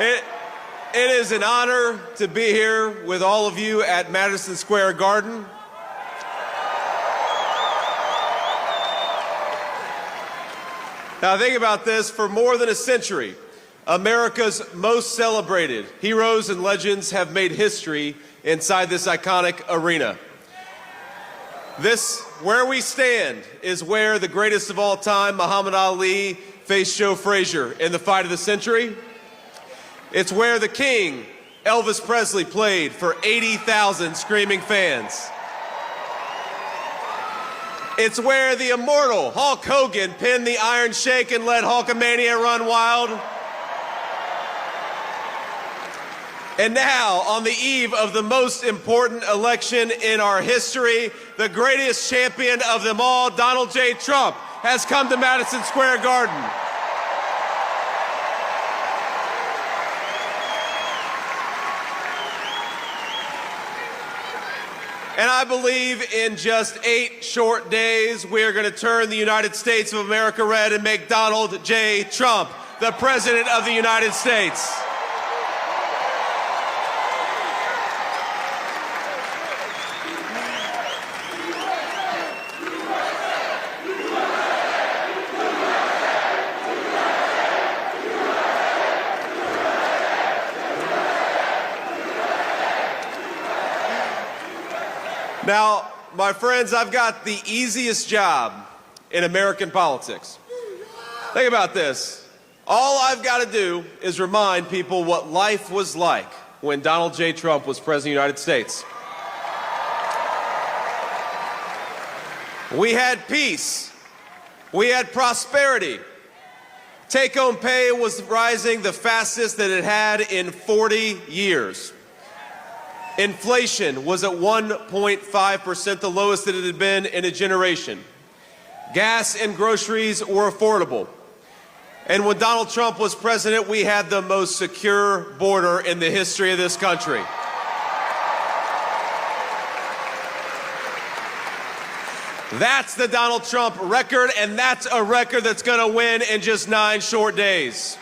It is an honor to be here with all of you at Madison Square Garden. Now think about this, for more than a century, America's most celebrated heroes and legends have made history inside this iconic arena. This, where we stand, is where the greatest of all time, Muhammad Ali, faced Joe Frazier in the fight of the century. It's where the King, Elvis Presley, played for 80,000 screaming fans. It's where the immortal Hulk Hogan pinned the Iron Sheik and let Hulkamania run wild. And now, on the eve of the most important election in our history, the greatest champion of them all, Donald J. Trump, has come to Madison Square Garden. And I believe in just 8 short days, we are going to turn the United States of America red and make Donald J. Trump the President of the United States. Now, my friends, I've got the easiest job in American politics. Think about this. All I've got to do is remind people what life was like when Donald J. Trump was President of the United States. We had peace. We had prosperity. Take-home pay was rising the fastest that it had in 40 years. Inflation was at 1.5%, the lowest that it had been in a generation. Gas and groceries were affordable. And when Donald Trump was president, we had the most secure border in the history of this country. That's the Donald Trump record, and that's a record that's going to win in just 9 short days.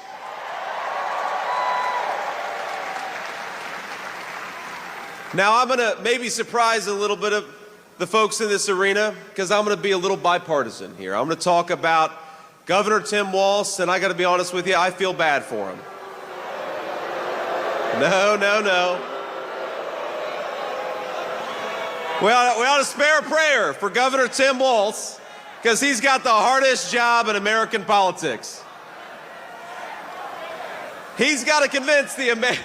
Now, I'm going to maybe surprise a little bit of the folks in this arena, because I'm going to be a little bipartisan here. I'm going to talk about Governor Tim Walz, and I got to be honest with you, I feel bad for him. No. We ought to spare a prayer for Governor Tim Walz, because he's got the hardest job in American politics. He's got to convince the American...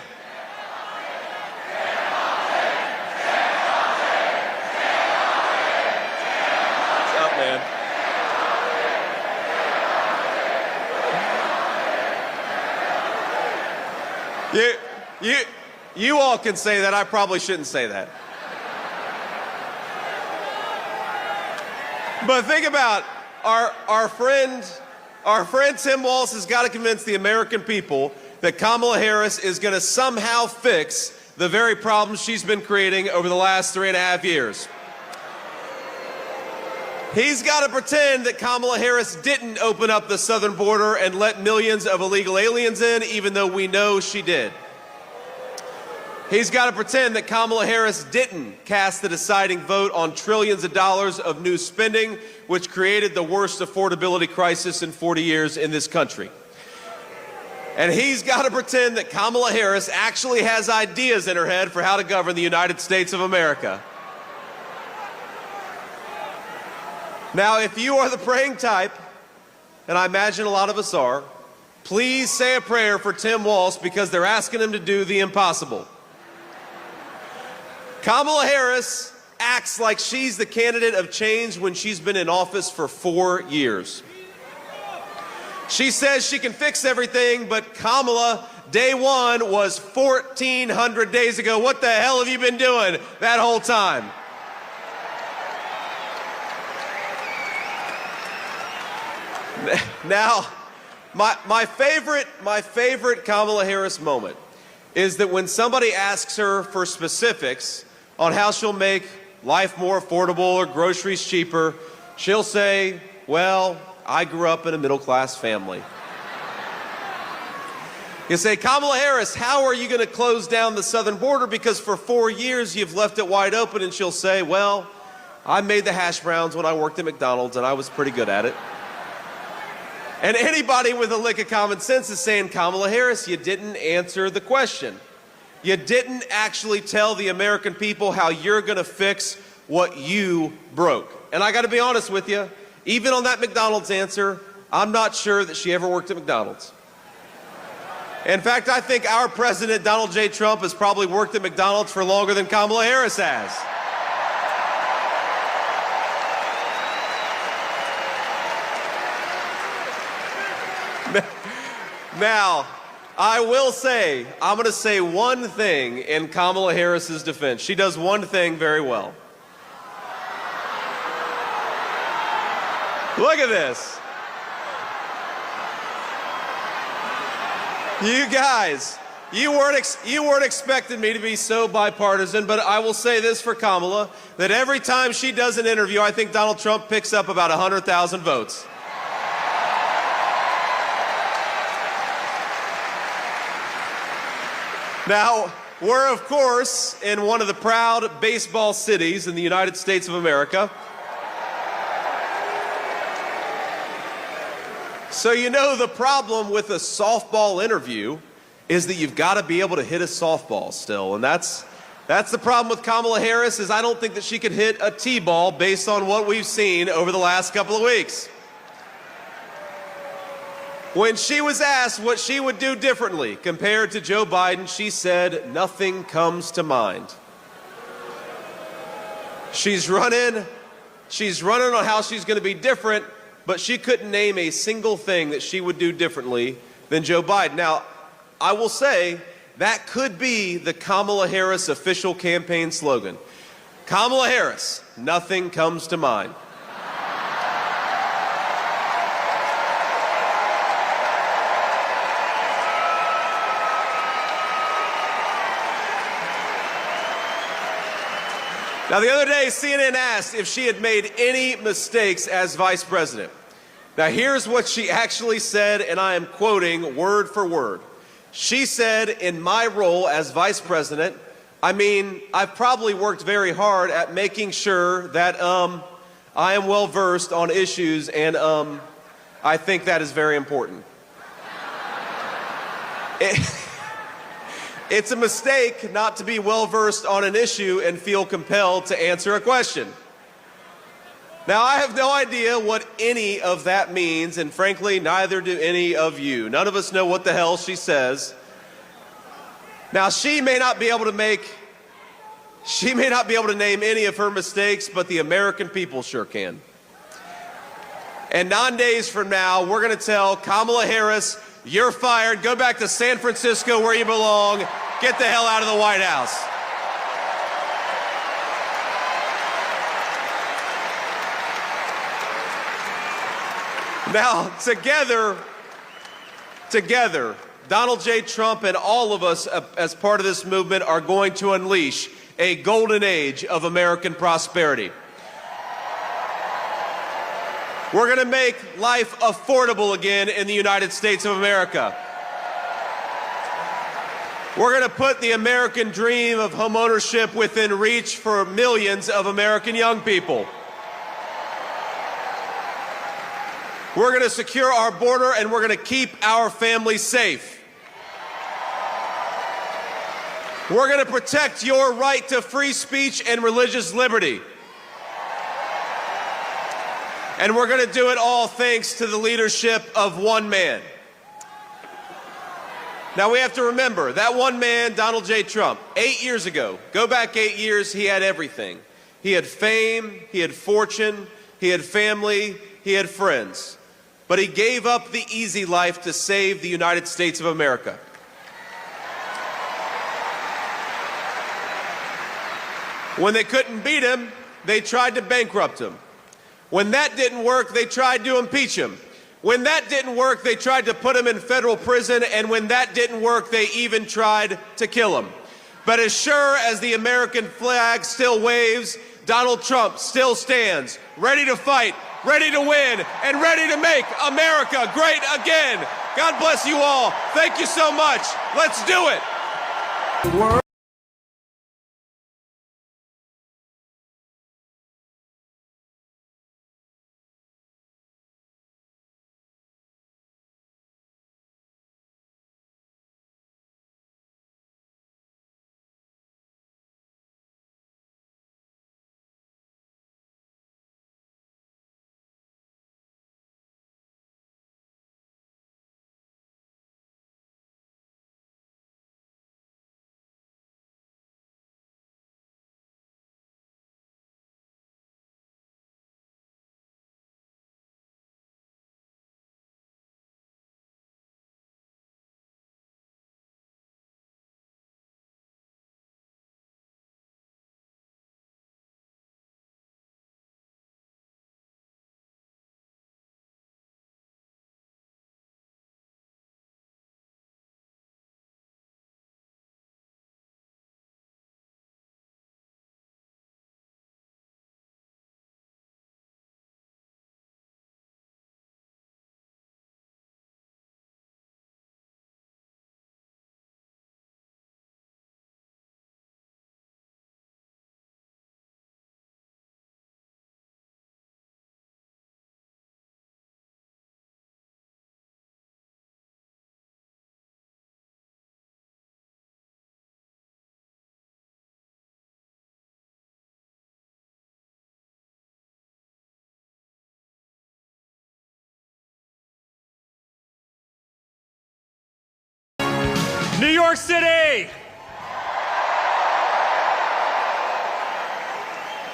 You all can say that. I probably shouldn't say that. But think about our friend Tim Walz has got to convince the American people that Kamala Harris is going to somehow fix the very problems she's been creating over the last 3.5 years. He's got to pretend that Kamala Harris didn't open up the southern border and let millions of illegal aliens in, even though we know she did. He's got to pretend that Kamala Harris didn't cast the deciding vote on trillions of dollars of new spending, which created the worst affordability crisis in 40 years in this country. And he's got to pretend that Kamala Harris actually has ideas in her head for how to govern the United States of America. Now, if you are the praying type, and I imagine a lot of us are, please say a prayer for Tim Walz, because they're asking him to do the impossible. Kamala Harris acts like she's the candidate of change when she's been in office for 4 years. She says she can fix everything, but Kamala, day one was 1,400 days ago. What the hell have you been doing that whole time? Now, my favorite Kamala Harris moment is that when somebody asks her for specifics on how she'll make life more affordable or groceries cheaper, she'll say, well, I grew up in a middle-class family. You say, Kamala Harris, how are you going to close down the southern border? Because for 4 years you've left it wide open. And she'll say, well, I made the hash browns when I worked at McDonald's and I was pretty good at it. And anybody with a lick of common sense is saying, Kamala Harris, you didn't answer the question. You didn't actually tell the American people how you're going to fix what you broke. And I got to be honest with you, even on that McDonald's answer, I'm not sure that she ever worked at McDonald's. In fact, I think our president, Donald J. Trump, has probably worked at McDonald's for longer than Kamala Harris has. Now, I will say, I'm going to say one thing in Kamala Harris's defense. She does one thing very well. Look at this. You guys, you weren't expecting me to be so bipartisan, but I will say this for Kamala, that every time she does an interview, I think Donald Trump picks up about 100,000 votes. Now, we're, of course, in one of the proud baseball cities in the United States of America. So you know the problem with a softball interview is that you've got to be able to hit a softball still. And that's the problem with Kamala Harris, is I don't think that she could hit a T-ball based on what we've seen over the last couple of weeks. When she was asked what she would do differently compared to Joe Biden, she said, nothing comes to mind. She's running on how she's going to be different, but she couldn't name a single thing that she would do differently than Joe Biden. Now, I will say that could be the Kamala Harris official campaign slogan. Kamala Harris, nothing comes to mind. Now, the other day, CNN asked if she had made any mistakes as vice president. Now, here's what she actually said, and I am quoting word for word. She said, in my role as vice president, I've probably worked very hard at making sure that I am well versed on issues, and I think that is very important. It's a mistake not to be well-versed on an issue and feel compelled to answer a question. Now, I have no idea what any of that means, and frankly, neither do any of you. None of us know what the hell she says. Now, she may not be able to name any of her mistakes, but the American people sure can. And 9 days from now, we're going to tell Kamala Harris, you're fired. Go back to San Francisco where you belong. Get the hell out of the White House. Now, together, Donald J. Trump and all of us as part of this movement are going to unleash a golden age of American prosperity. We're going to make life affordable again in the United States of America. We're going to put the American dream of homeownership within reach for millions of American young people. We're going to secure our border, and we're going to keep our families safe. We're going to protect your right to free speech and religious liberty. And we're going to do it all thanks to the leadership of one man. Now, we have to remember, that one man, Donald J. Trump, 8 years ago, go back 8 years, he had everything. He had fame, he had fortune, he had family, he had friends. But he gave up the easy life to save the United States of America. When they couldn't beat him, they tried to bankrupt him. When that didn't work, they tried to impeach him. When that didn't work, they tried to put him in federal prison, and when that didn't work, they even tried to kill him. But as sure as the American flag still waves, Donald Trump still stands, ready to fight, ready to win, and ready to make America great again. God bless you all. Thank you so much. Let's do it. New York City!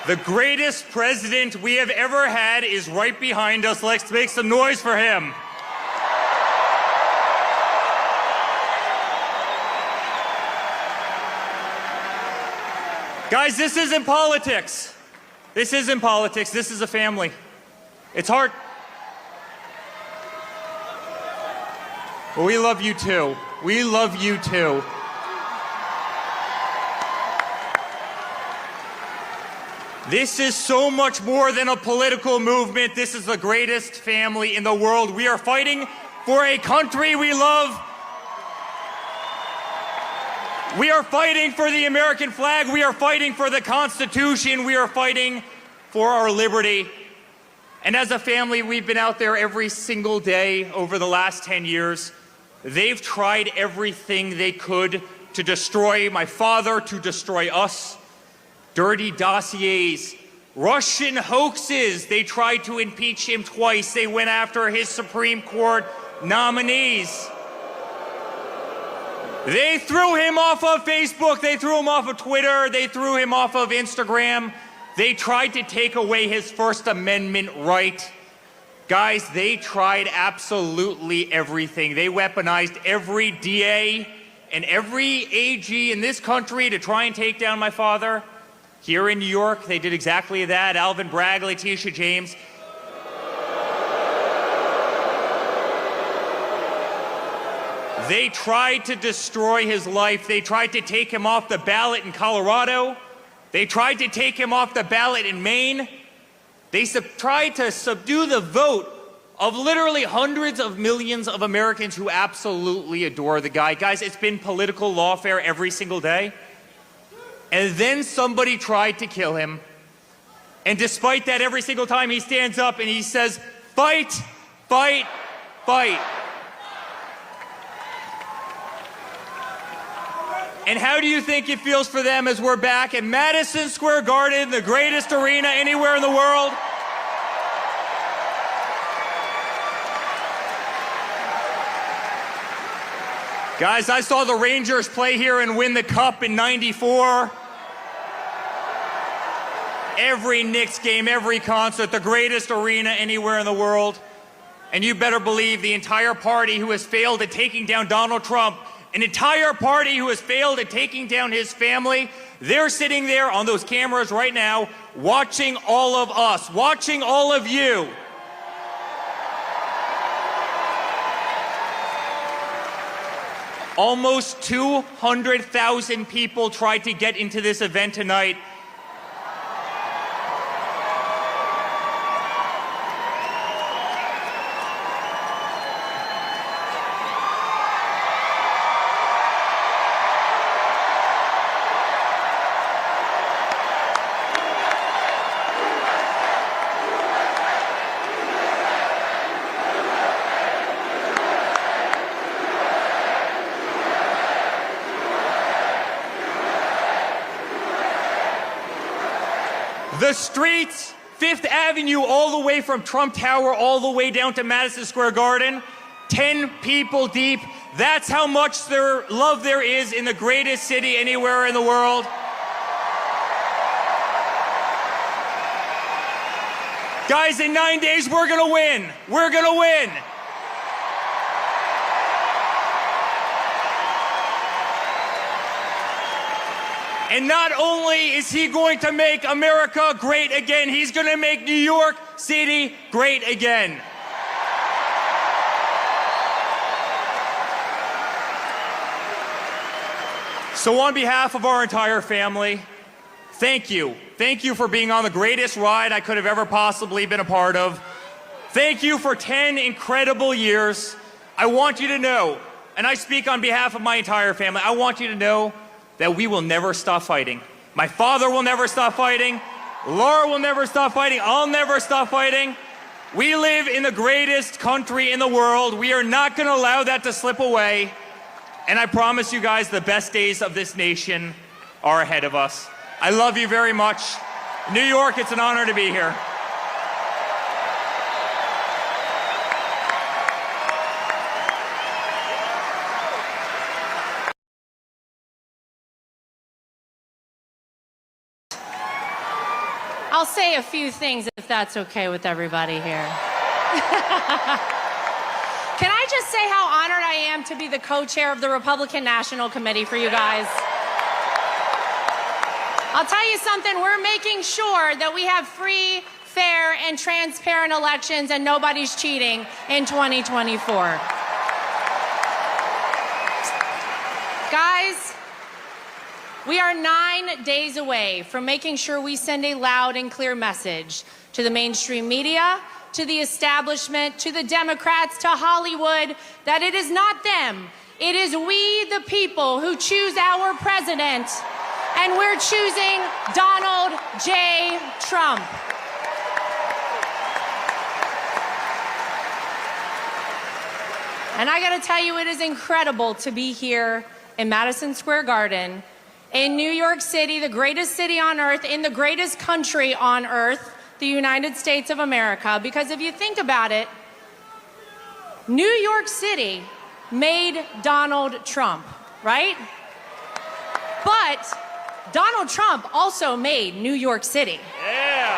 The greatest president we have ever had is right behind us. Let's make some noise for him. Guys, this isn't politics. This isn't politics. This is a family. It's hard. But we love you too. We love you too. This is so much more than a political movement. This is the greatest family in the world. We are fighting for a country we love. We are fighting for the American flag. We are fighting for the Constitution. We are fighting for our liberty. And as a family, we've been out there every single day over the last 10 years. They've tried everything they could to destroy my father, to destroy us. Dirty dossiers, Russian hoaxes. They tried to impeach him twice. They went after his Supreme Court nominees. They threw him off of Facebook. They threw him off of Twitter. They threw him off of Instagram. They tried to take away his First Amendment right. Guys, they tried absolutely everything. They weaponized every DA and every AG in this country to try and take down my father. Here in New York, they did exactly that. Alvin Bragg, Letitia James. They tried to destroy his life. They tried to take him off the ballot in Colorado. They tried to take him off the ballot in Maine. They tried to subdue the vote of literally hundreds of millions of Americans who absolutely adore the guy. Guys, it's been political lawfare every single day. And then somebody tried to kill him. And despite that, every single time he stands up and he says, fight, fight, fight. And how do you think it feels for them as we're back at Madison Square Garden, the greatest arena anywhere in the world? Guys, I saw the Rangers play here and win the Cup in '94. Every Knicks game, every concert, the greatest arena anywhere in the world. And you better believe the entire party who has failed at taking down Donald Trump, an entire party who has failed at taking down his family, they're sitting there on those cameras right now, watching all of us, watching all of you. Almost 200,000 people tried to get into this event tonight. The streets, Fifth Avenue, all the way from Trump Tower, all the way down to Madison Square Garden, 10 people deep. That's how much love there is in the greatest city anywhere in the world. Guys, in 9 days, we're gonna win. We're gonna win. And not only is he going to make America great again, he's going to make New York City great again. So on behalf of our entire family, thank you. Thank you for being on the greatest ride I could have ever possibly been a part of. Thank you for 10 incredible years. I want you to know, and I speak on behalf of my entire family, I want you to know that we will never stop fighting. My father will never stop fighting. Laura will never stop fighting. I'll never stop fighting. We live in the greatest country in the world. We are not going to allow that to slip away. And I promise you guys the best days of this nation are ahead of us. I love you very much. New York, it's an honor to be here. I'll say a few things if that's okay with everybody here. Can I just say how honored I am to be the co-chair of the Republican National Committee for you guys? I'll tell you something, we're making sure that we have free, fair, and transparent elections and nobody's cheating in 2024. Guys, we are 9 days away from making sure we send a loud and clear message to the mainstream media, to the establishment, to the Democrats, to Hollywood, that it is not them. It is we, the people, who choose our president, and we're choosing Donald J. Trump. And I gotta tell you, it is incredible to be here in Madison Square Garden in New York City, the greatest city on earth, in the greatest country on earth, the United States of America. Because if you think about it, New York City made Donald Trump, right? But Donald Trump also made New York City. Yeah.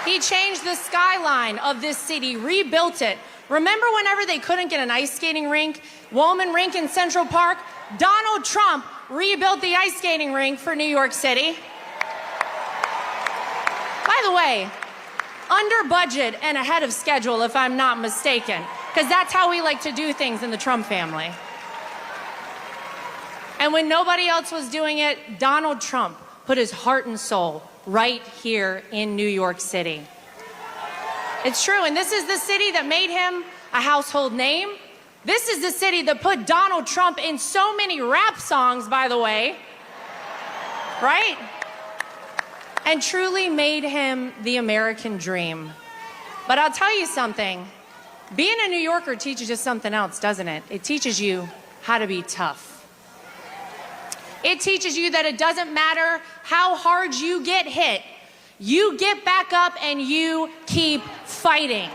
He changed the skyline of this city, rebuilt it. Remember whenever they couldn't get an ice skating rink, Woolman Rink in Central Park? Donald Trump rebuilt the ice skating rink for New York City. By the way, under budget and ahead of schedule, if I'm not mistaken, because that's how we like to do things in the Trump family. And when nobody else was doing it, Donald Trump put his heart and soul right here in New York City. It's true, and this is the city that made him a household name. This is the city that put Donald Trump in so many rap songs, by the way, right? And truly made him the American dream. But I'll tell you something, being a New Yorker teaches you something else, doesn't it? It teaches you how to be tough. It teaches you that it doesn't matter how hard you get hit, you get back up and you keep fighting.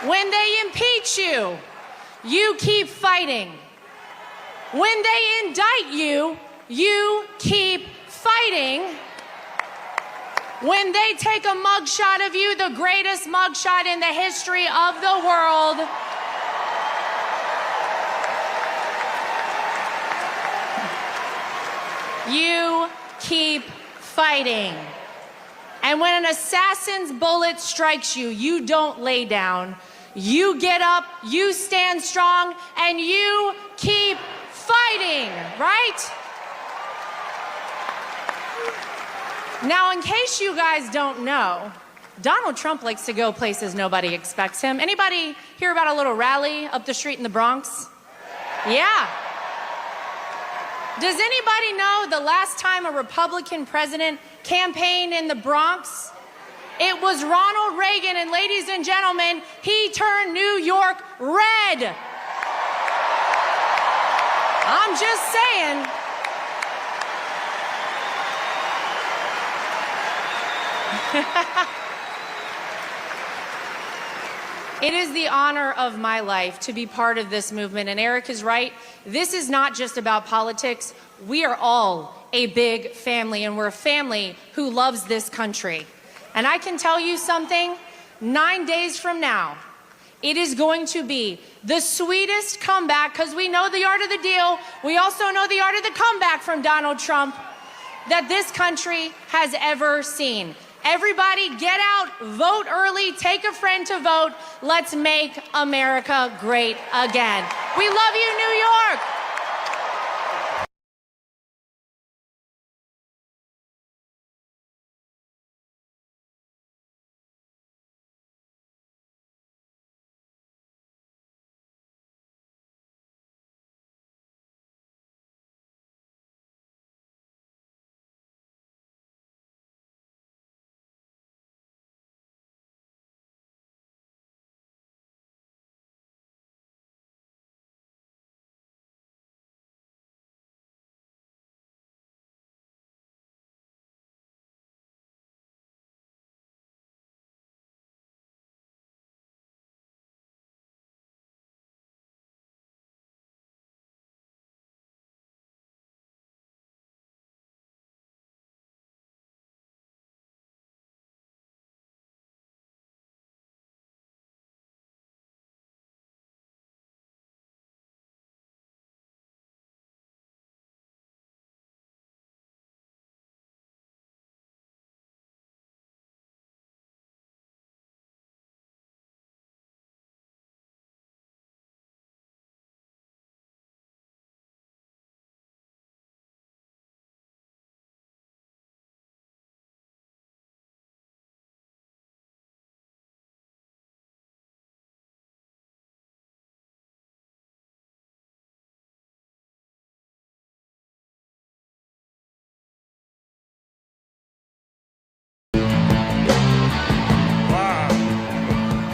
When they impeach you, you keep fighting. When they indict you, you keep fighting. When they take a mugshot of you, the greatest mugshot in the history of the world, you keep fighting. And when an assassin's bullet strikes you, you don't lay down. You get up, you stand strong, and you keep fighting, right? Now, in case you guys don't know, Donald Trump likes to go places nobody expects him. Anybody hear about a little rally up the street in the Bronx? Yeah. Does anybody know the last time a Republican president campaigned in the Bronx? It was Ronald Reagan, and ladies and gentlemen, he turned New York red. I'm just saying. It is the honor of my life to be part of this movement, and Eric is right. This is not just about politics. We are all a big family, and we're a family who loves this country. And I can tell you something, 9 days from now, it is going to be the sweetest comeback, because we know the art of the deal. We also know the art of the comeback from Donald Trump that this country has ever seen. Everybody get out, vote early, take a friend to vote. Let's make America great again. We love you, New York.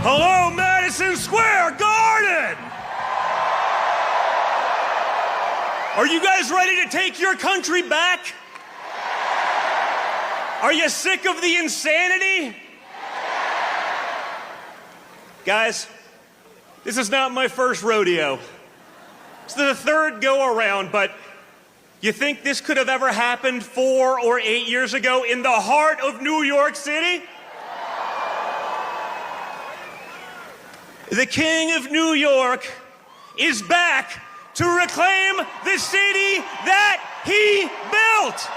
Hello, Madison Square Garden! Are you guys ready to take your country back? Are you sick of the insanity? Guys, this is not my first rodeo. It's the third go around, but you think this could have ever happened 4 or 8 years ago in the heart of New York City? The King of New York is back to reclaim the city that he built.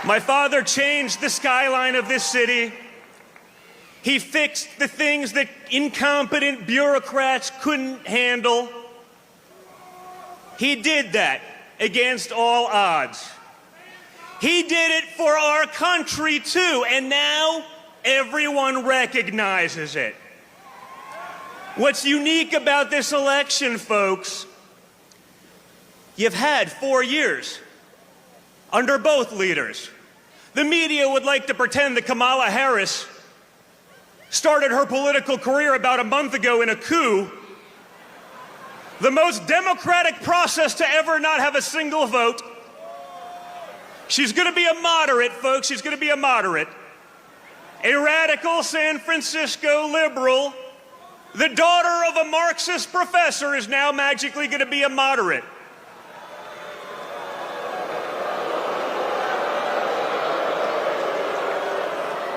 My father changed the skyline of this city. He fixed the things that incompetent bureaucrats couldn't handle. He did that against all odds. He did it for our country, too, and now everyone recognizes it. What's unique about this election, folks, you've had 4 years under both leaders. The media would like to pretend that Kamala Harris started her political career about a month ago in a coup, the most democratic process to ever not have a single vote. She's going to be a moderate, folks. She's going to be a moderate. A radical San Francisco liberal. The daughter of a Marxist professor is now magically going to be a moderate.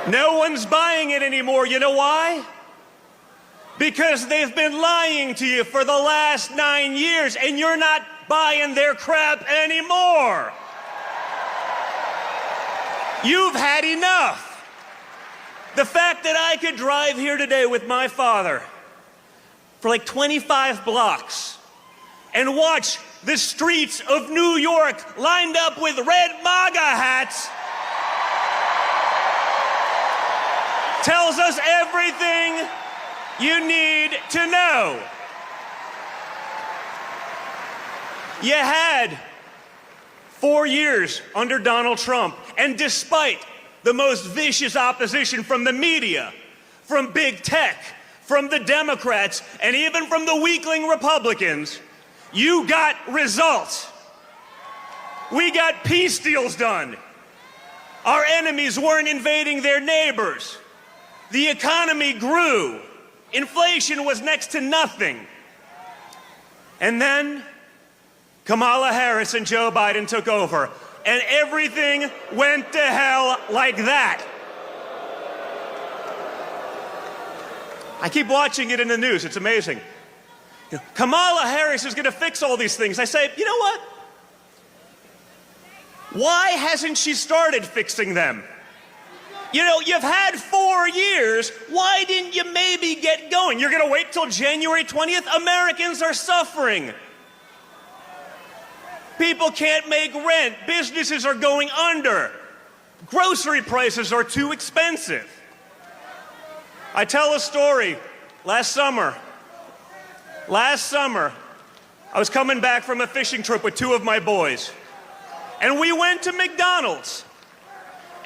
No one's buying it anymore. You know why? Because they've been lying to you for the last 9 years, and you're not buying their crap anymore. You've had enough. The fact that I could drive here today with my father for like 25 blocks and watch the streets of New York lined up with red MAGA hats tells us everything you need to know. You had 4 years under Donald Trump, and despite the most vicious opposition from the media, from big tech, from the Democrats, and even from the weakling Republicans, you got results. We got peace deals done. Our enemies weren't invading their neighbors. The economy grew. Inflation was next to nothing. And then Kamala Harris and Joe Biden took over, and everything went to hell like that. I keep watching it in the news. It's amazing. Kamala Harris is going to fix all these things. I say, you know what? Why hasn't she started fixing them? You know, you've had 4 years. Why didn't you maybe get going? You're going to wait till January 20th? Americans are suffering. People can't make rent. Businesses are going under. Grocery prices are too expensive. I tell a story. Last summer, I was coming back from a fishing trip with 2 of my boys. And we went to McDonald's.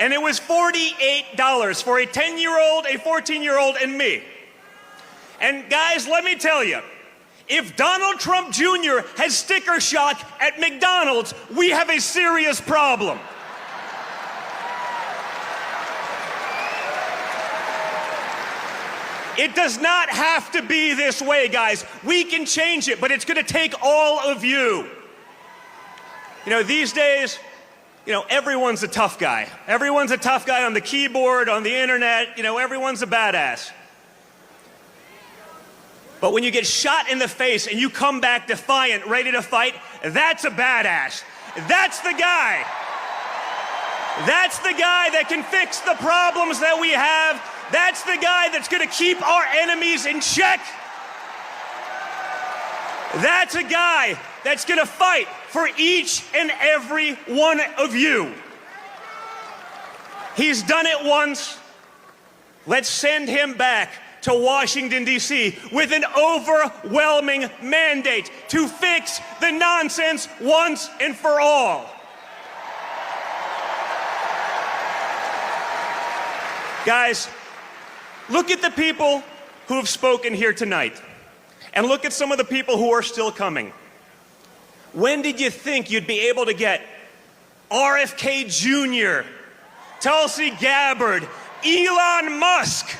And it was $48 for a 10-year-old, a 14-year-old, and me. And guys, let me tell you, if Donald Trump Jr. has sticker shock at McDonald's, we have a serious problem. It does not have to be this way, guys. We can change it, but it's going to take all of you. You know, these days, you know, everyone's a tough guy. Everyone's a tough guy on the keyboard, on the internet. You know, everyone's a badass. But when you get shot in the face and you come back defiant, ready to fight, that's a badass. That's the guy. That's the guy that can fix the problems that we have. That's the guy that's going to keep our enemies in check. That's a guy that's going to fight for each and every one of you. He's done it once. Let's send him back to Washington, D.C. with an overwhelming mandate to fix the nonsense once and for all. Guys, look at the people who have spoken here tonight, and look at some of the people who are still coming. When did you think you'd be able to get RFK Jr., Tulsi Gabbard, Elon Musk?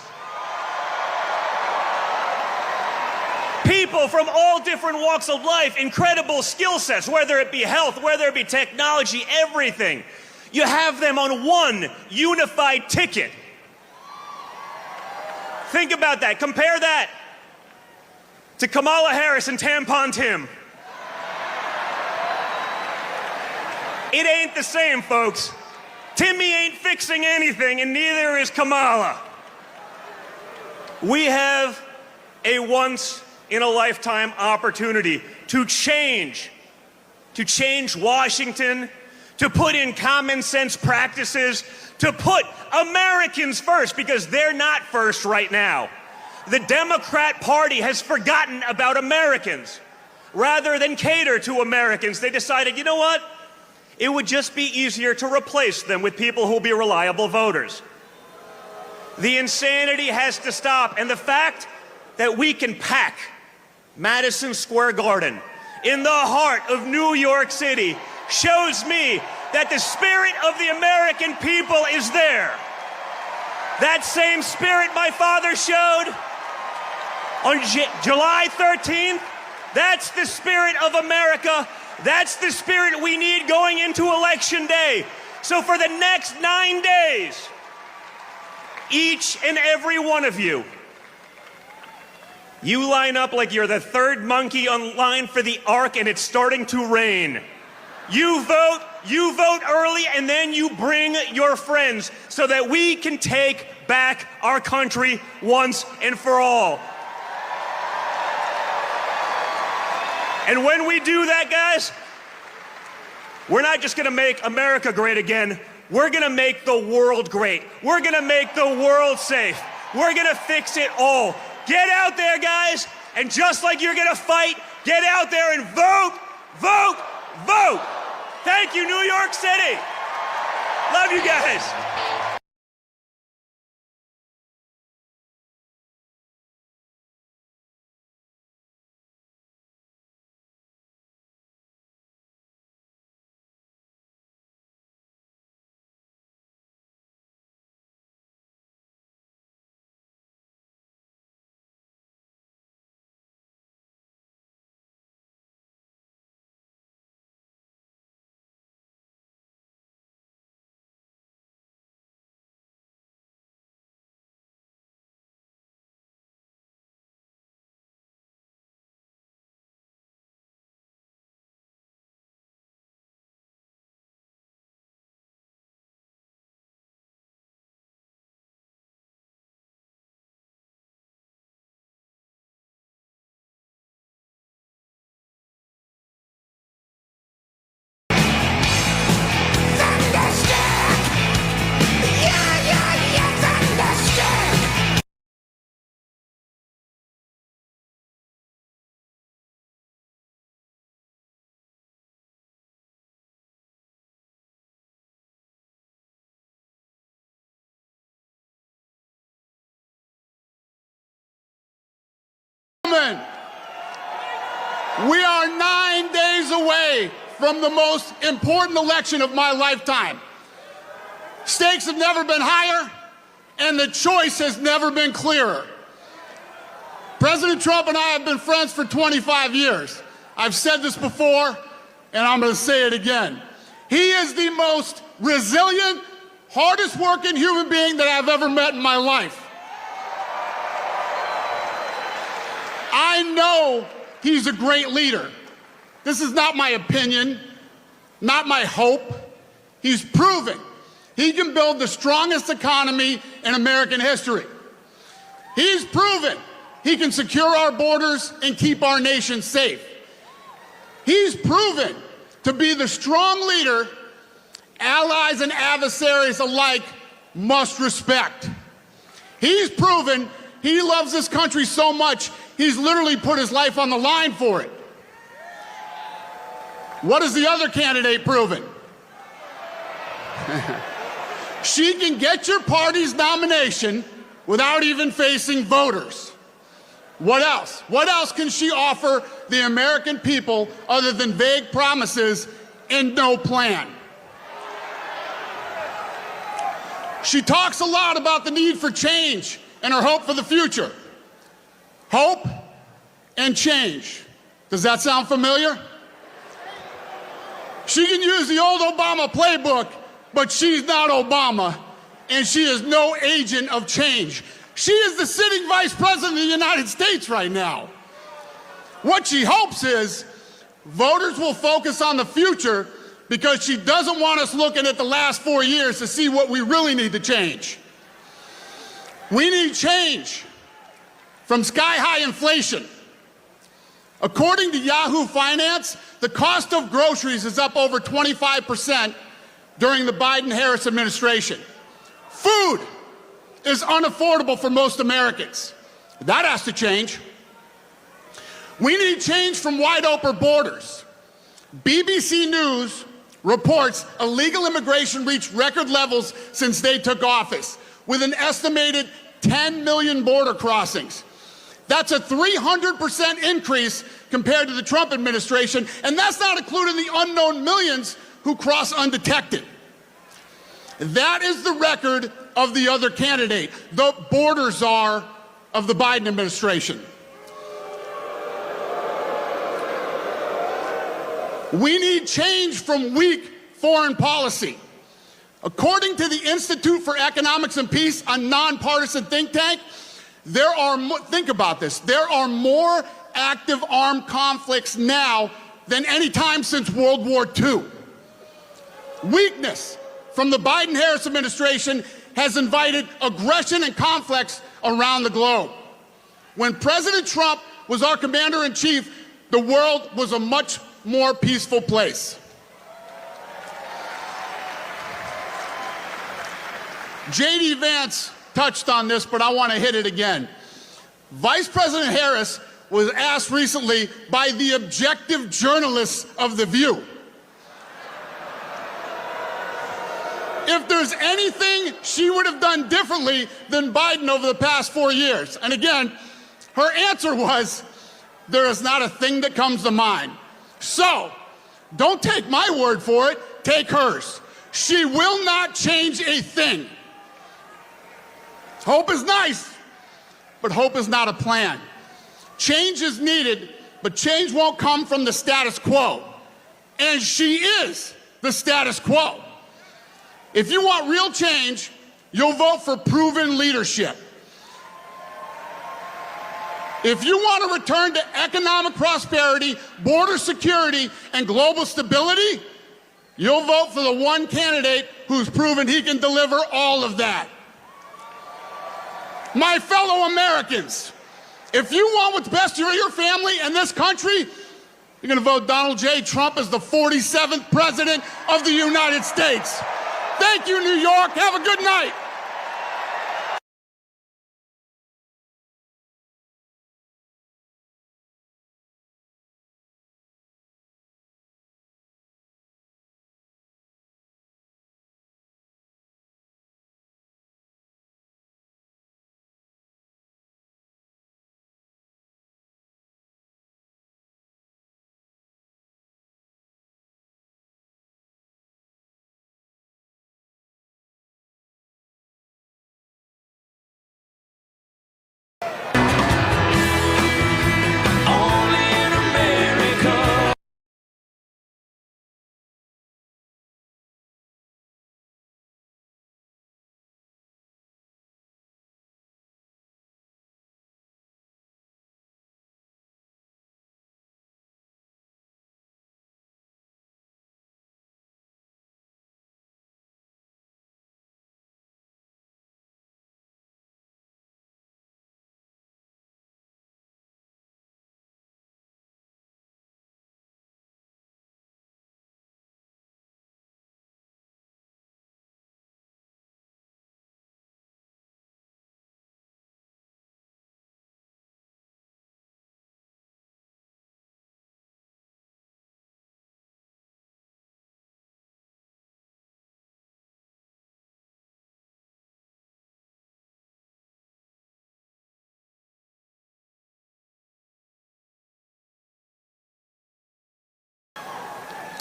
People from all different walks of life, incredible skill sets, whether it be health, whether it be technology, everything. You have them on one unified ticket. Think about that. Compare that to Kamala Harris and Tampon Tim. It ain't the same, folks. Timmy ain't fixing anything, and neither is Kamala. We have a once-in-a-lifetime opportunity to change Washington, to put in common sense practices, to put Americans first, because they're not first right now. The Democrat Party has forgotten about Americans. Rather than cater to Americans, they decided, you know what? It would just be easier to replace them with people who will be reliable voters. The insanity has to stop, and the fact that we can pack Madison Square Garden in the heart of New York City shows me that the spirit of the American people is there. That same spirit my father showed on July 13th, that's the spirit of America. That's the spirit we need going into Election Day. So for the next 9 days, each and every one of you, you line up like you're the third monkey on line for the Ark and it's starting to rain. You vote early, and then you bring your friends so that we can take back our country once and for all. And when we do that, guys, we're not just gonna make America great again, we're gonna make the world great. We're gonna make the world safe. We're gonna fix it all. Get out there, guys, and just like you're gonna fight, get out there and vote vote, vote. Thank you, New York City. Love you guys. We are 9 days away from the most important election of my lifetime. Stakes have never been higher, and the choice has never been clearer. President Trump and I have been friends for 25 years. I've said this before, and I'm going to say it again. He is the most resilient, hardest working human being that I've ever met in my life. I know he's a great leader. This is not my opinion, not my hope. He's proven he can build the strongest economy in American history. He's proven he can secure our borders and keep our nation safe. He's proven to be the strong leader allies and adversaries alike must respect. He's proven he loves this country so much, he's literally put his life on the line for it. What has the other candidate proven? She can get your party's nomination without even facing voters. What else? What else can she offer the American people other than vague promises and no plan? She talks a lot about the need for change and her hope for the future. Hope and change. Does that sound familiar? She can use the old Obama playbook, but she's not Obama, and she is no agent of change. She is the sitting vice president of the United States right now. What she hopes is voters will focus on the future because she doesn't want us looking at the last 4 years to see what we really need to change. We need change from sky-high inflation. According to Yahoo Finance, the cost of groceries is up over 25% during the Biden-Harris administration. Food is unaffordable for most Americans. That has to change. We need change from wide-open borders. BBC News reports illegal immigration reached record levels since they took office, with an estimated 10 million border crossings. That's a 300% increase compared to the Trump administration, and that's not including the unknown millions who cross undetected. That is the record of the other candidate, the border czar of the Biden administration. We need change from weak foreign policy. According to the Institute for Economics and Peace, a nonpartisan think tank, think about this, there are more active armed conflicts now than any time since World War II. Weakness from the Biden-Harris administration has invited aggression and conflicts around the globe. When President Trump was our commander-in-chief, the world was a much more peaceful place. J.D. Vance touched on this, but I want to hit it again. Vice President Harris was asked recently by the objective journalists of The View if there's anything she would have done differently than Biden over the past 4 years. And again, her answer was, there is not a thing that comes to mind. So, don't take my word for it, take hers. She will not change a thing. Hope is nice, but hope is not a plan. Change is needed, but change won't come from the status quo. And she is the status quo. If you want real change, you'll vote for proven leadership. If you want to return to economic prosperity, border security, and global stability, you'll vote for the one candidate who's proven he can deliver all of that. My fellow Americans, if you want what's best for your family and this country, you're going to vote Donald J. Trump as the 47th President of the United States. Thank you, New York. Have a good night.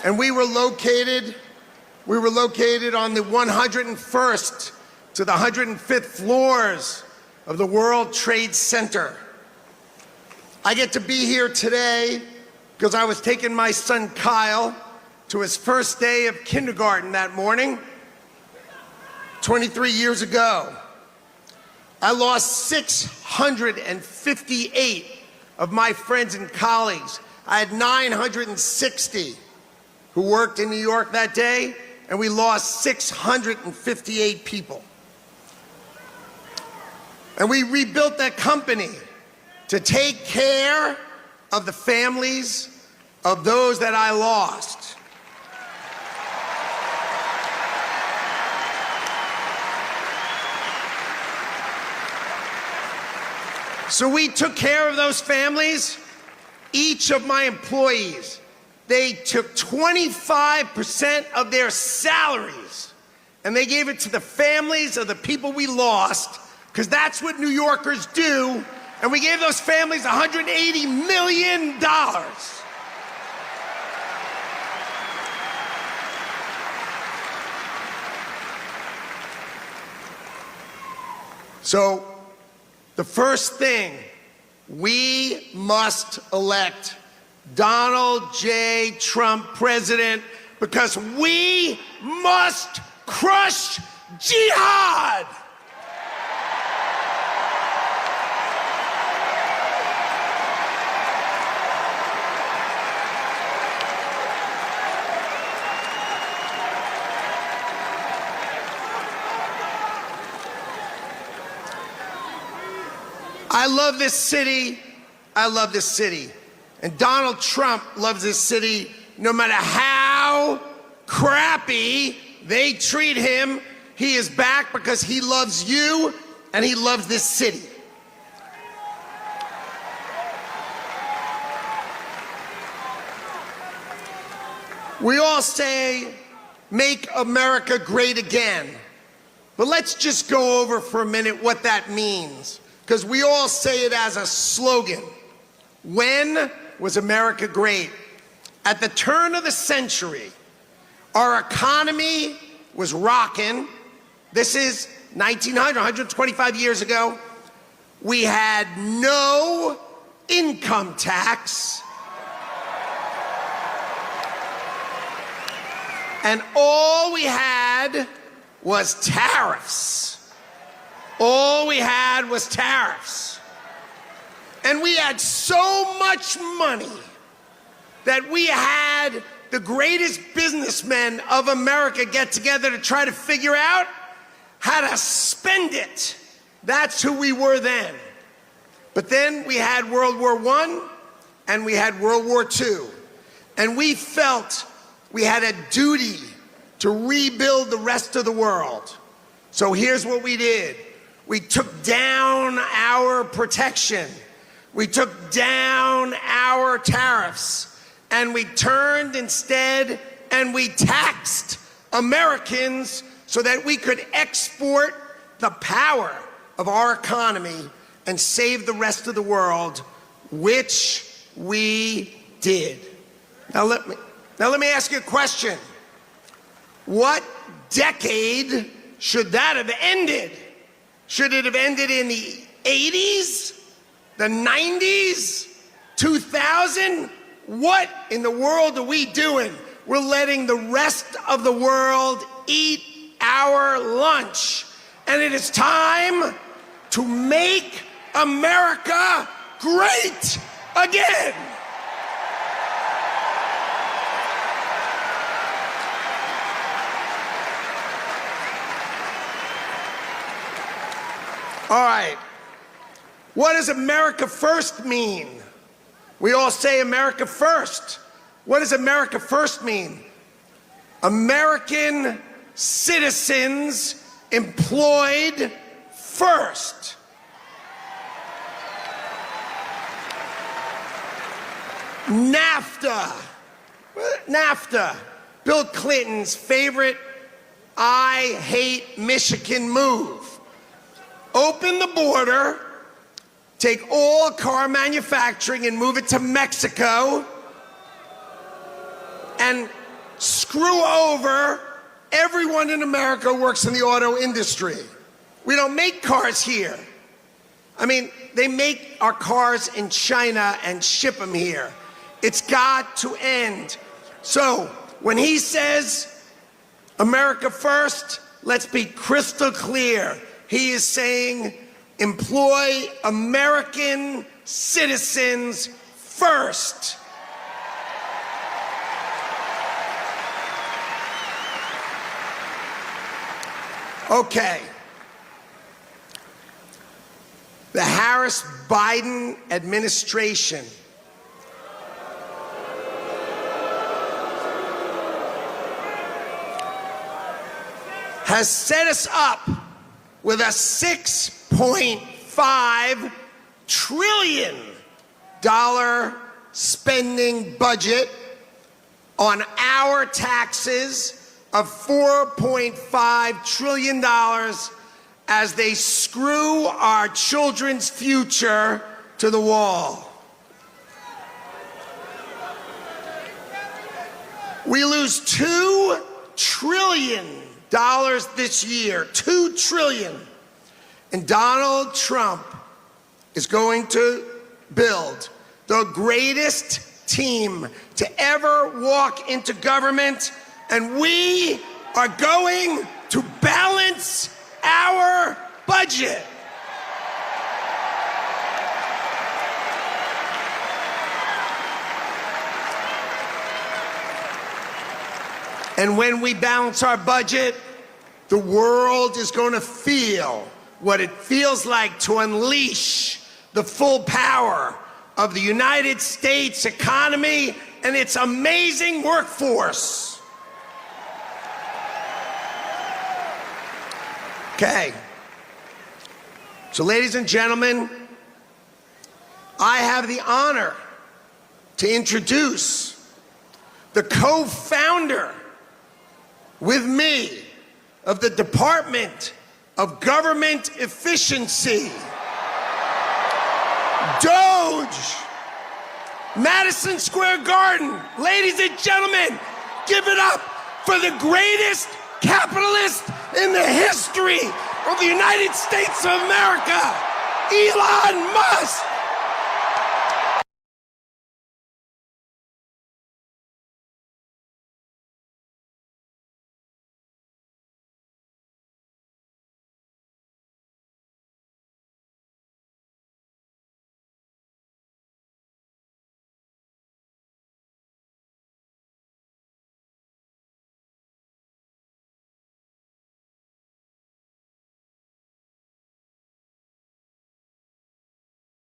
And we were located on the 101st to the 105th floors of the World Trade Center. I get to be here today because I was taking my son Kyle to his first day of kindergarten that morning, 23 years ago. I lost 658 of my friends and colleagues. I had 960 who worked in New York that day, and we lost 658 people. And we rebuilt that company to take care of the families of those that I lost. So we took care of those families. Each of my employees, they took 25% of their salaries and they gave it to the families of the people we lost, because that's what New Yorkers do. And we gave those families $180 million. So the first thing, we must elect Donald J. Trump president, because we must crush jihad. I love this city. I love this city. And Donald Trump loves this city no matter how crappy they treat him. He is back because he loves you and he loves this city. We all say, make America great again. But let's just go over for a minute what that means, because we all say it as a slogan. When was America great? At the turn of the century, our economy was rocking. This is 1900, 125 years ago. We had no income tax. And all we had was tariffs. All we had was tariffs. And we had so much money that we had the greatest businessmen of America get together to try to figure out how to spend it. That's who we were then. But then we had World War I and we had World War II. And we felt we had a duty to rebuild the rest of the world. So here's what we did. We took down our protection. We took down our tariffs. And we turned instead and we taxed Americans so that we could export the power of our economy and save the rest of the world, which we did. Now let me ask you a question. What decade should that have ended? Should it have ended in the 80s? The 90s? 2000? What in the world are we doing? We're letting the rest of the world eat our lunch. And it is time to make America great again. All right. What does America first mean? We all say America first. What does America first mean? American citizens employed first. NAFTA. NAFTA. Bill Clinton's favorite I hate Michigan move. Open the border, take all car manufacturing and move it to Mexico, and screw over everyone in America who works in the auto industry. We don't make cars here. I mean, they make our cars in China and ship them here. It's got to end. So when he says America first, let's be crystal clear. He is saying employ American citizens first. Okay. The Harris-Biden administration has set us up with a $6.5 trillion spending budget on our taxes of $4.5 trillion as they screw our children's future to the wall. We lose $2 trillion this year, $2 trillion. And Donald Trump is going to build the greatest team to ever walk into government, and we are going to balance our budget. And when we balance our budget, the world is going to feel what it feels like to unleash the full power of the United States economy and its amazing workforce. Okay. So, ladies and gentlemen, I have the honor to introduce the the co-founder with me of the Department of Government Efficiency. Doge, Madison Square Garden. Ladies and gentlemen, give it up for the greatest capitalist in the history of the United States of America, Elon Musk.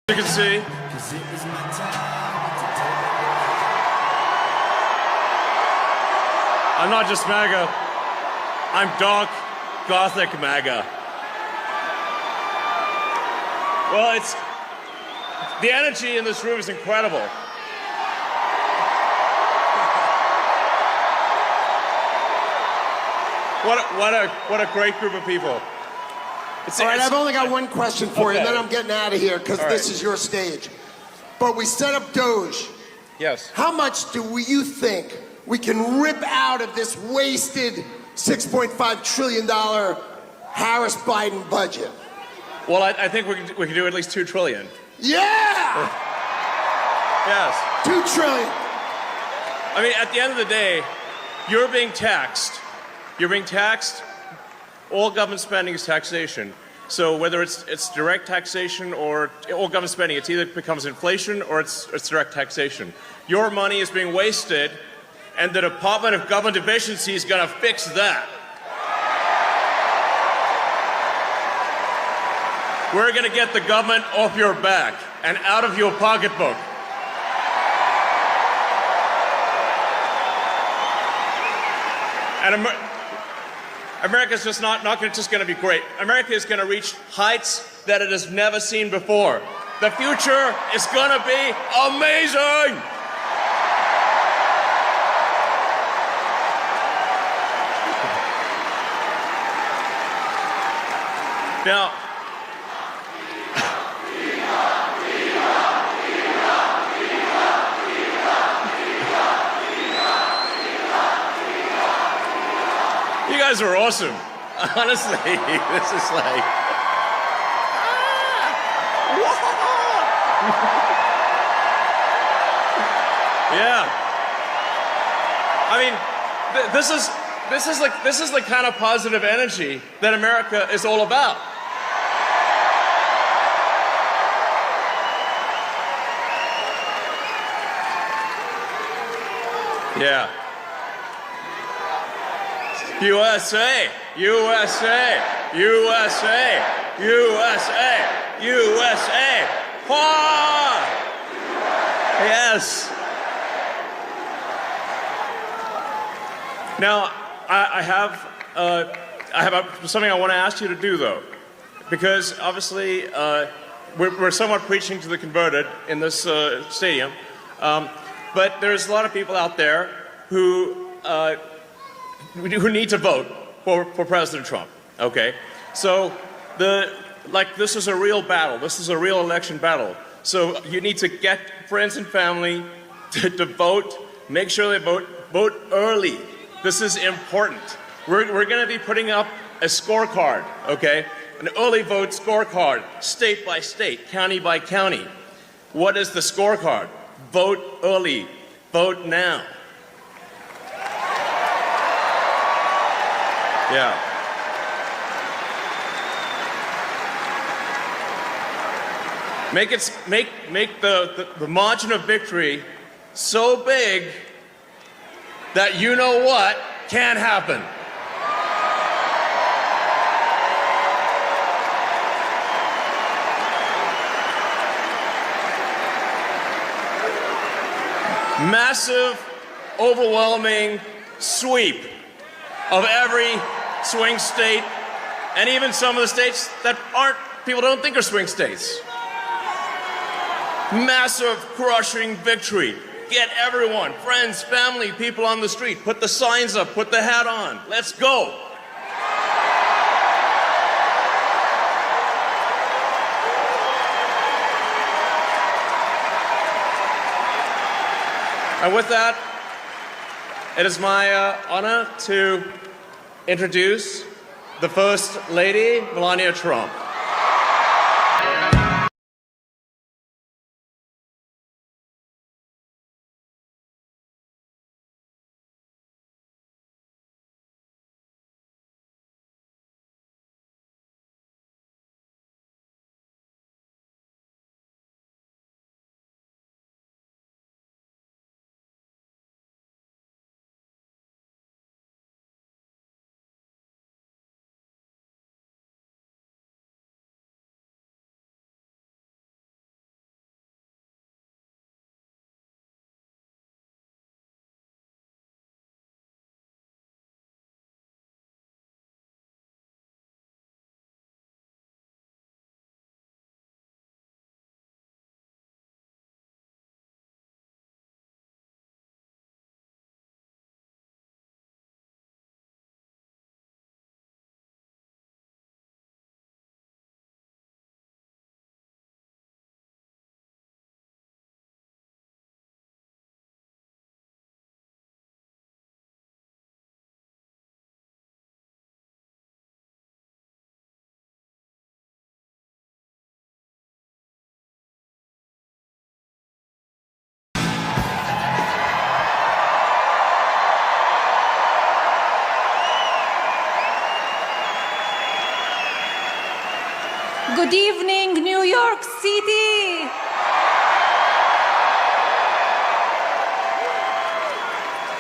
You can see. I'm not just MAGA. I'm dark, gothic MAGA. Well, it's the energy in this room is incredible. What a great group of people. All right, I've only got one question for you, and then I'm getting out of here because this is your stage. But we set up Doge. Yes. How much do you think we can rip out of this wasted $6.5 trillion Harris-Biden budget? Well, I think we can do at least $2 trillion. Yeah! Yes. $2 trillion. I mean, at the end of the day, you're being taxed. You're being taxed. All government spending is taxation. So whether it's direct taxation or all government spending, it either becomes inflation or it's direct taxation. Your money is being wasted, and the Department of Government Efficiency is going to fix that. We're going to get the government off your back and out of your pocketbook. And America's just not just going to be great. America is going to reach heights that it has never seen before. The future is going to be amazing. Now, you guys are awesome. Honestly, this is like... Yeah. I mean, this is the kind of positive energy that America is all about. Yeah. USA, USA, USA, USA, USA. Ah! Yes. Now, I have something I want to ask you to do, though, because obviously we're somewhat preaching to the converted in this stadium, but there's a lot of people out there who need to vote for President Trump. Okay, so this is a real battle. This is a real election battle. So you need to get friends and family to vote. Make sure they vote early. This is important. We're going to be putting up a scorecard, okay? An early vote scorecard, state by state, county by county. What is the scorecard? Vote early. Vote now. Yeah. Make the margin of victory so big that you know what can happen. Massive, overwhelming sweep of every swing state, and even some of the states that people don't think are swing states. Massive, crushing victory. Get everyone, friends, family, people on the street. Put the signs up, put the hat on. Let's go. And with that, it is my honor to introduce the First Lady, Melania Trump. Good evening, New York City.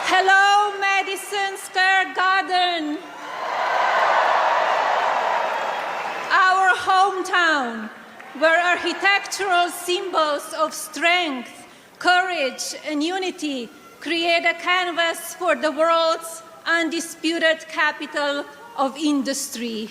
Hello, Madison Square Garden. Our hometown, where architectural symbols of strength, courage, and unity create a canvas for the world's undisputed capital of industry.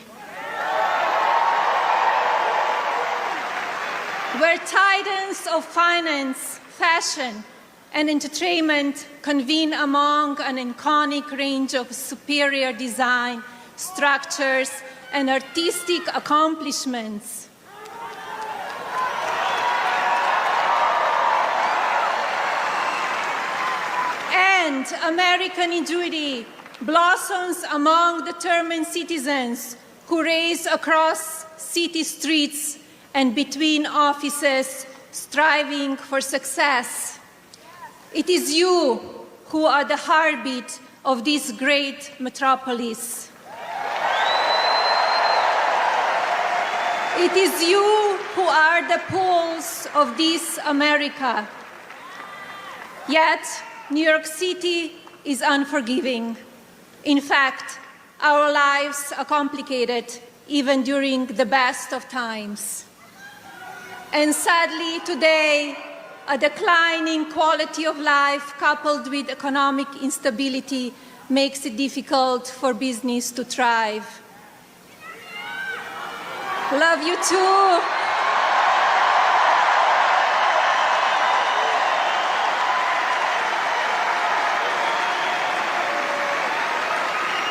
Where titans of finance, fashion, and entertainment convene among an iconic range of superior design, structures, and artistic accomplishments. And American ingenuity blossoms among determined citizens who race across city streets and between offices, striving for success. It is you who are the heartbeat of this great metropolis. It is you who are the pulse of this America. Yet, New York City is unforgiving. In fact, our lives are complicated even during the best of times. And sadly, today, a declining quality of life coupled with economic instability makes it difficult for business to thrive. Love you too.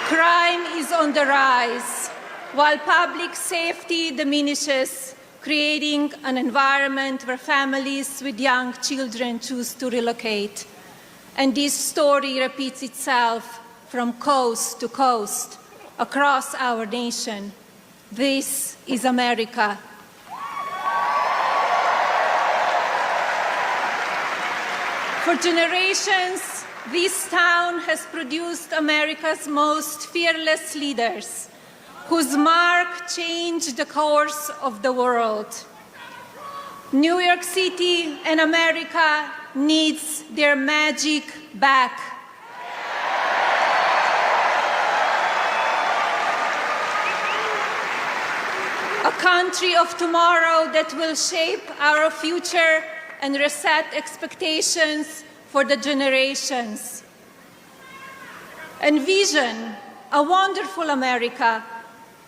Crime is on the rise, while public safety diminishes, creating an environment where families with young children choose to relocate. And this story repeats itself from coast to coast across our nation. This is America. For generations, this town has produced America's most fearless leaders, whose mark changed the course of the world. New York City and America needs their magic back. A country of tomorrow that will shape our future and reset expectations for the generations. Envision a wonderful America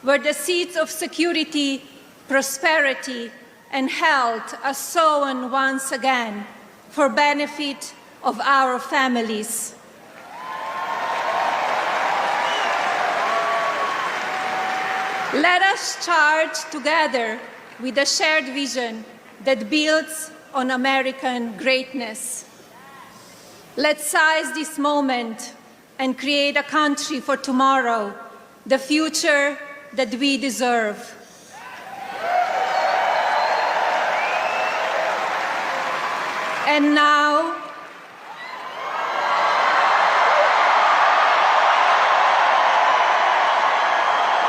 where the seeds of security, prosperity, and health are sown once again for benefit of our families. Let us charge together with a shared vision that builds on American greatness. Let's seize this moment and create a country for tomorrow, the future that we deserve. And now,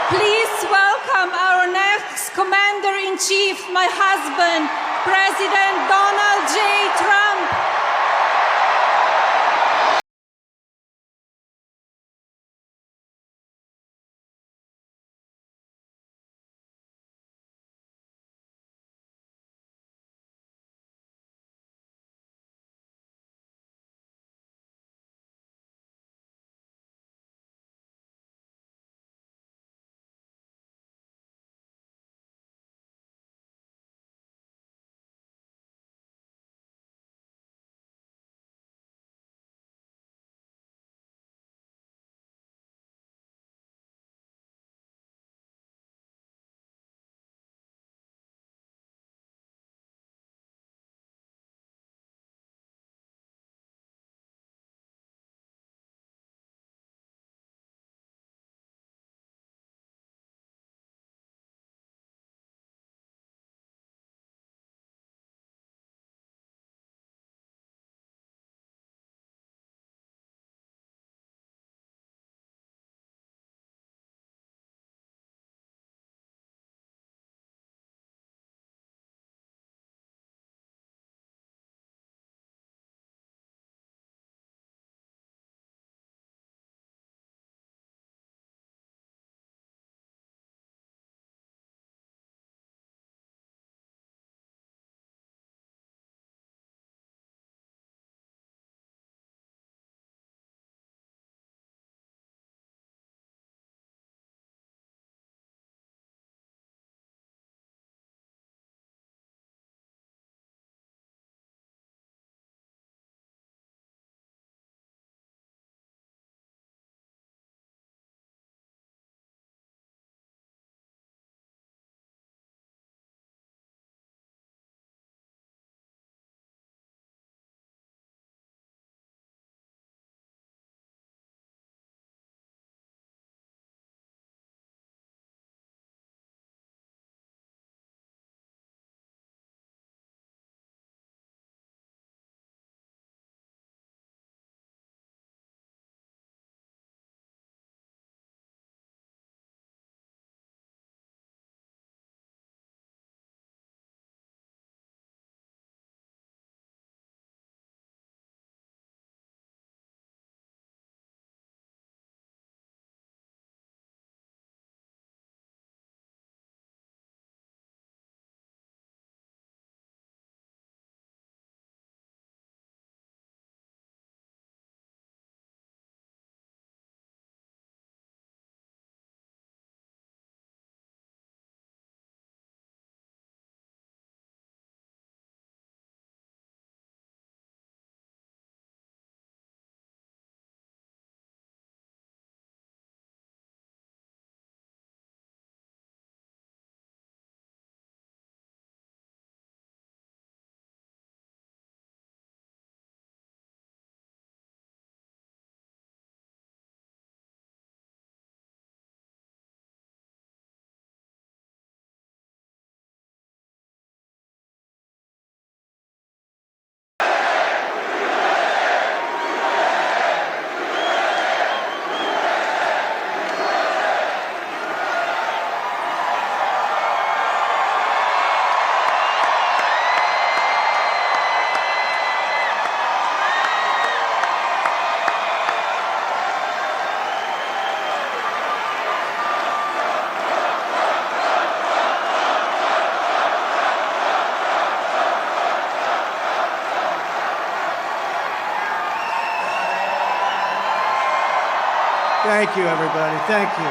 please welcome our next Commander-in-Chief, my husband, President Donald J. Trump. Thank you, everybody. Thank you.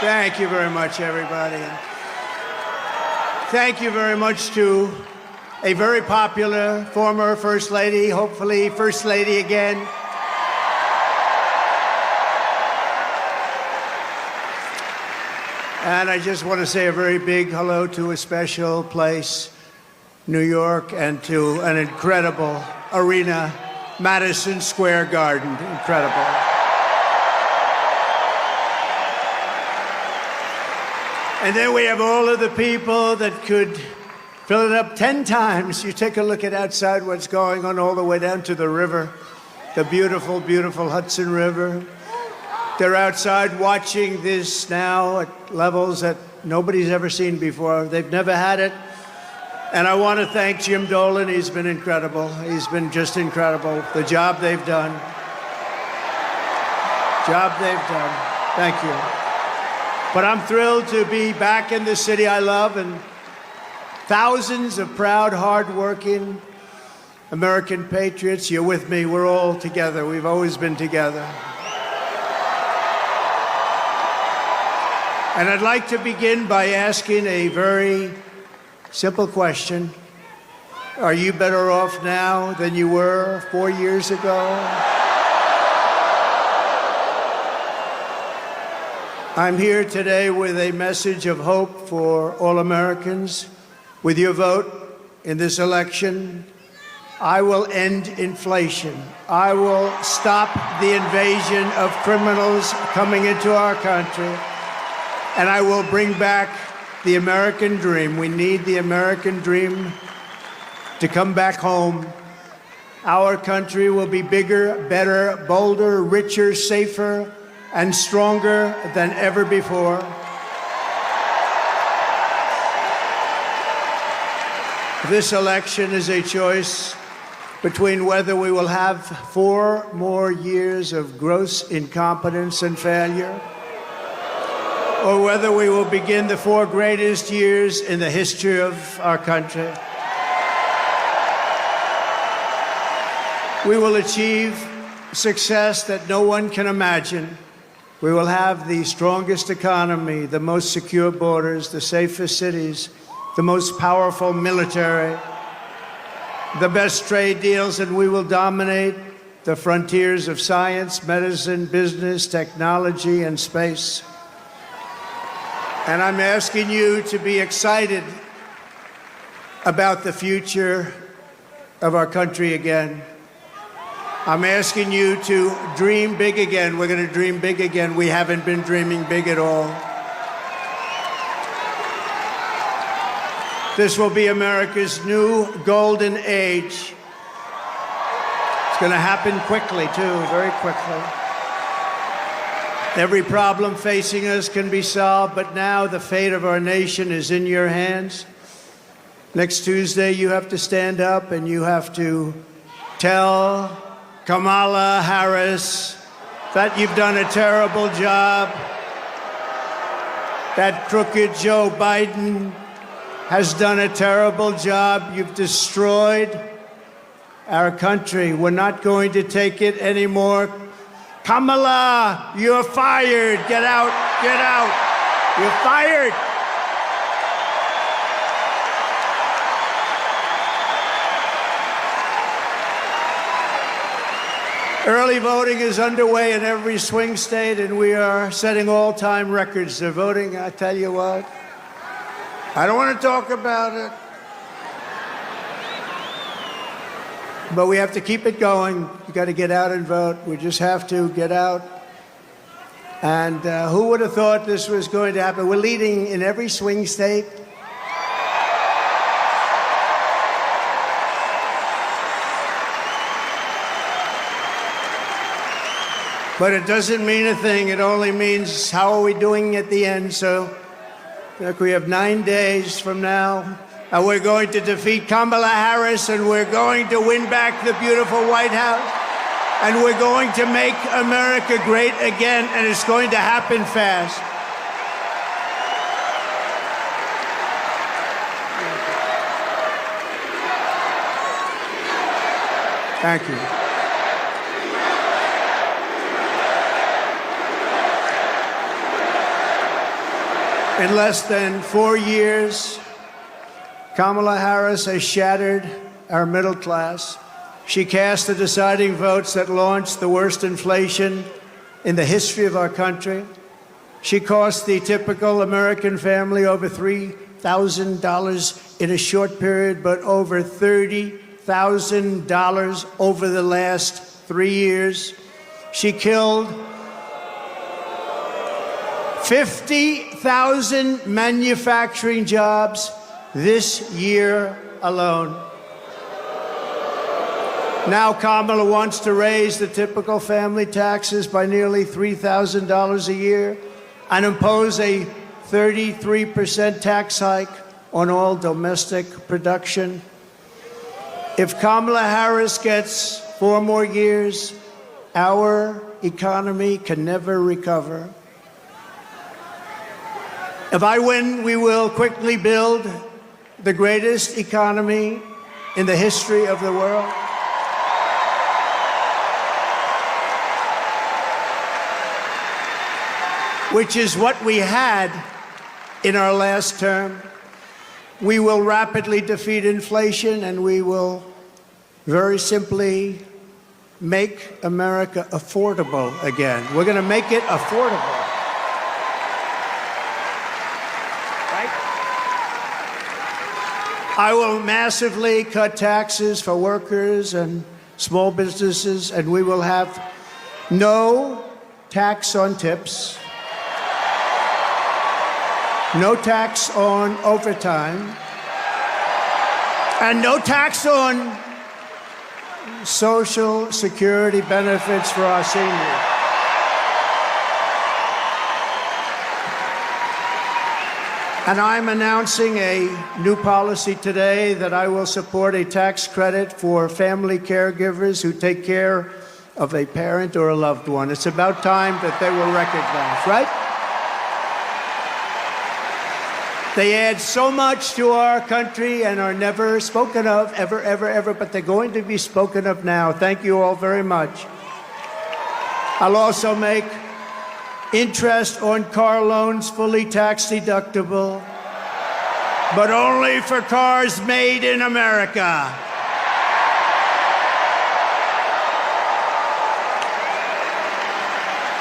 Thank you very much, everybody. thank you very much to a very popular former First Lady, hopefully First Lady again. And I just want to say a very big hello to a special place, New York, and to an incredible arena, Madison Square Garden. Incredible. And then we have all of the people that could fill it up 10 times. You take a look at outside what's going on all the way down to the river, the beautiful, beautiful Hudson River. They're outside watching this now at levels that nobody's ever seen before. They've never had it. And I want to thank Jim Dolan. He's been incredible. He's been just incredible. The job they've done. Thank you. But I'm thrilled to be back in the city I love, and thousands of proud, hard-working American patriots. You're with me. We're all together. We've always been together. And I'd like to begin by asking a very simple question. Are you better off now than you were 4 years ago? I'm here today with a message of hope for all Americans. With your vote in this election, I will end inflation. I will stop the invasion of criminals coming into our country. And I will bring back the American dream. We need the American dream to come back home. Our country will be bigger, better, bolder, richer, safer, and stronger than ever before. This election is a choice between whether we will have 4 more years of gross incompetence and failure, or whether we will begin the 4 greatest years in the history of our country. We will achieve success that no one can imagine. We will have the strongest economy, the most secure borders, the safest cities, the most powerful military, the best trade deals, and we will dominate the frontiers of science, medicine, business, technology, and space. And I'm asking you to be excited about the future of our country again. I'm asking you to dream big again. We're going to dream big again. We haven't been dreaming big at all. This will be America's new golden age. It's going to happen quickly, too, very quickly. Every problem facing us can be solved, but now the fate of our nation is in your hands. Next Tuesday, you have to stand up and you have to tell Kamala Harris that you've done a terrible job, that crooked Joe Biden has done a terrible job. You've destroyed our country. We're not going to take it anymore. Kamala, you're fired. Get out, get out. You're fired. Early voting is underway in every swing state, and we are setting all-time records. They're voting, I tell you what. I don't want to talk about it. But we have to keep it going. You got to get out and vote. We just have to get out. And who would have thought this was going to happen? We're leading in every swing state. But it doesn't mean a thing. It only means how are we doing at the end. So look, we have 9 days from now. And we're going to defeat Kamala Harris, and we're going to win back the beautiful White House. And we're going to make America great again, and it's going to happen fast. Thank you. In less than 4 years, Kamala Harris has shattered our middle class. She cast the deciding votes that launched the worst inflation in the history of our country. She cost the typical American family over $3,000 in a short period, but over $30,000 over the last 3 years. She killed 50,000 manufacturing jobs this year alone. Now Kamala wants to raise the typical family taxes by nearly $3,000 a year and impose a 33% tax hike on all domestic production. If Kamala Harris gets 4 more years, our economy can never recover. If I win, we will quickly build the greatest economy in the history of the world. Which is what we had in our last term. We will rapidly defeat inflation, and we will very simply make America affordable again. We're going to make it affordable. Right? I will massively cut taxes for workers and small businesses, and we will have no tax on tips. No tax on overtime, and no tax on Social Security benefits for our seniors. And I'm announcing a new policy today that I will support a tax credit for family caregivers who take care of a parent or a loved one. It's about time that they were recognized, right? They add so much to our country and are never spoken of, ever, ever, ever, but they're going to be spoken of now. Thank you all very much. I'll also make interest on car loans fully tax deductible, but only for cars made in America.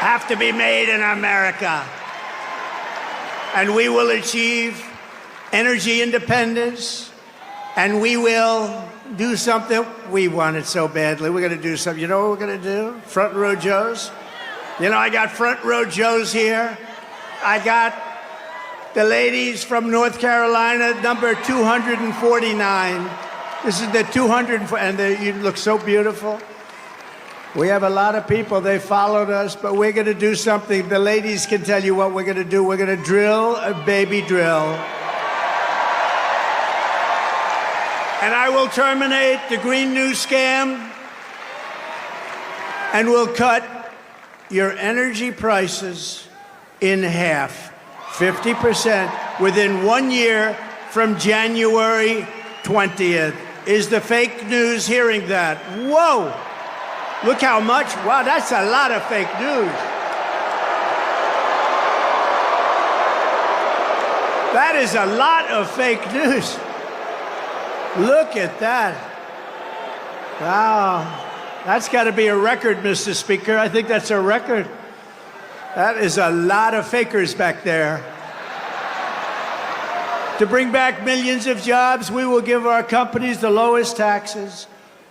Have to be made in America. And we will achieve energy independence, and we will do something. We want it so badly. We're going to do something. You know what we're going to do? Front row Joes. You know, I got front row Joes here. I got the ladies from North Carolina, number 249. This is the 204, and you look so beautiful. We have a lot of people, they followed us, but we're going to do something. The ladies can tell you what we're going to do. We're going to drill a baby drill. And I will terminate the Green New Scam, and we'll cut your energy prices in half, 50%, within 1 year from January 20th. Is the fake news hearing that? Whoa! Look how much. Wow, that's a lot of fake news. That is a lot of fake news. Look at that. Wow. That's got to be a record, Mr. Speaker. I think that's a record. That is a lot of fakers back there. To bring back millions of jobs, we will give our companies the lowest taxes,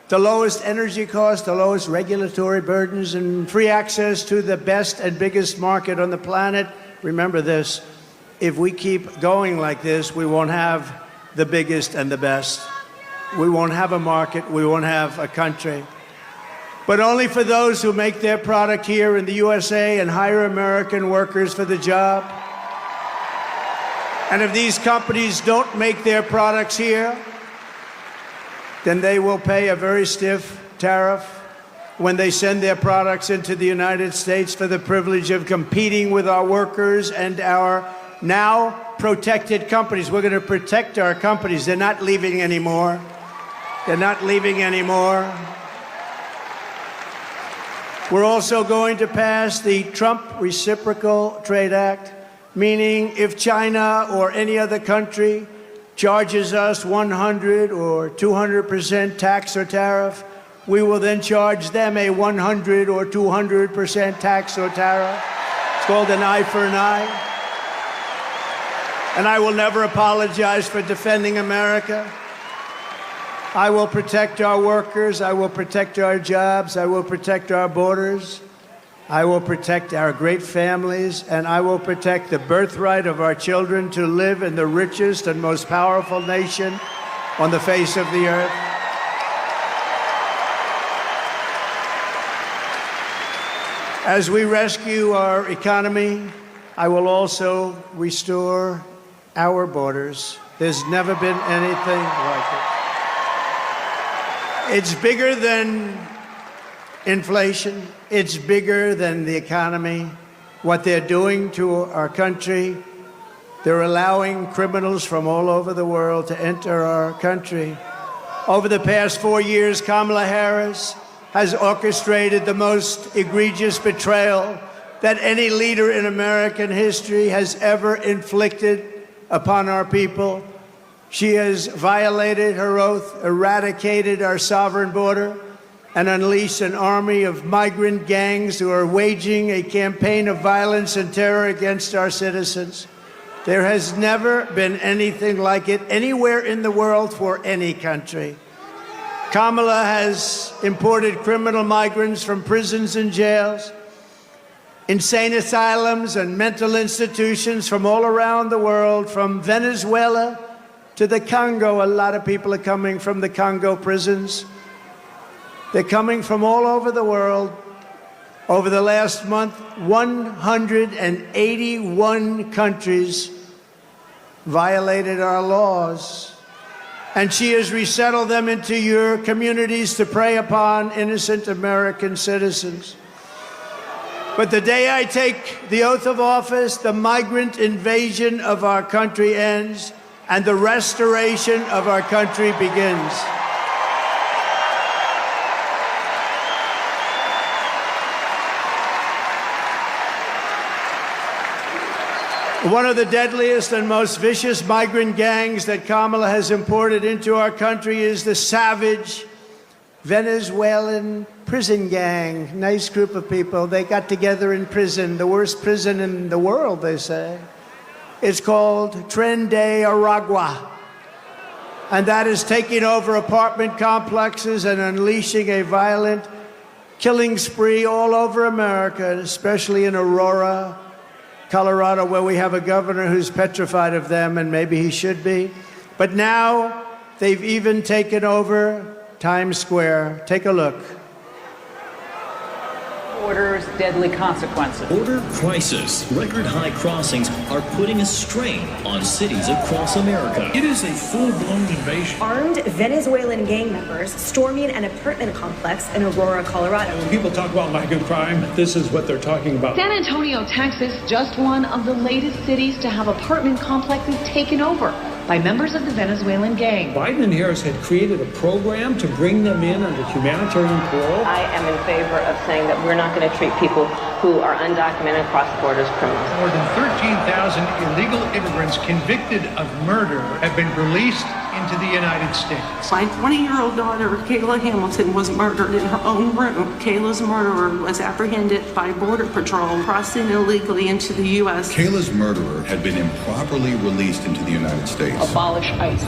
the lowest energy costs, the lowest regulatory burdens, and free access to the best and biggest market on the planet. Remember this, if we keep going like this, we won't have the biggest and the best. We won't have a market, we won't have a country. But only for those who make their product here in the USA and hire American workers for the job. And if these companies don't make their products here, then they will pay a very stiff tariff when they send their products into the United States for the privilege of competing with our workers and our now protected companies. We're going to protect our companies. They're not leaving anymore. They're not leaving anymore. We're also going to pass the Trump Reciprocal Trade Act, meaning if China or any other country charges us 100 or 200% tax or tariff, we will then charge them a 100 or 200% tax or tariff. It's called an eye for an eye. And I will never apologize for defending America. I will protect our workers. I will protect our jobs. I will protect our borders. I will protect our great families. And I will protect the birthright of our children to live in the richest and most powerful nation on the face of the earth. As we rescue our economy, I will also restore our borders. There's never been anything like it. It's bigger than inflation. It's bigger than the economy. What they're doing to our country, they're allowing criminals from all over the world to enter our country. Over the past 4 years, Kamala Harris has orchestrated the most egregious betrayal that any leader in American history has ever inflicted upon our people. She has violated her oath, eradicated our sovereign border, and unleashed an army of migrant gangs who are waging a campaign of violence and terror against our citizens. There has never been anything like it anywhere in the world for any country. Kamala has imported criminal migrants from prisons and jails, insane asylums and mental institutions from all around the world, from Venezuela to the Congo. A lot of people are coming from the Congo prisons. They're coming from all over the world. Over the last month, 181 countries violated our laws. And she has resettled them into your communities to prey upon innocent American citizens. But the day I take the oath of office, the migrant invasion of our country ends and the restoration of our country begins. One of the deadliest and most vicious migrant gangs that Kamala has imported into our country is the savage Venezuelan prison gang. Nice group of people. They got together in prison, the worst prison in the world, they say. It's called Tren de Aragua. And that is taking over apartment complexes and unleashing a violent killing spree all over America, especially in Aurora, Colorado, where we have a governor who's petrified of them, and maybe he should be. But now they've even taken over Times Square. Take a look. Border's deadly consequences. Border crisis. Record high crossings are putting a strain on cities across America. It is a full-blown invasion. Armed Venezuelan gang members storming an apartment complex in Aurora, Colorado. When people talk about MAGA crime, this is what they're talking about. San Antonio, Texas, just one of the latest cities to have apartment complexes taken over by members of the Venezuelan gang. Biden and Harris had created a program to bring them in under humanitarian parole. I am in favor of saying that we're not going to treat people who are undocumented across the border as criminals. More than 13,000 illegal immigrants convicted of murder have been released into the United States. My 20-year-old daughter, Kayla Hamilton, was murdered in her own room. Kayla's murderer was apprehended by Border Patrol crossing illegally into the U.S. Kayla's murderer had been improperly released into the United States. Abolish ICE.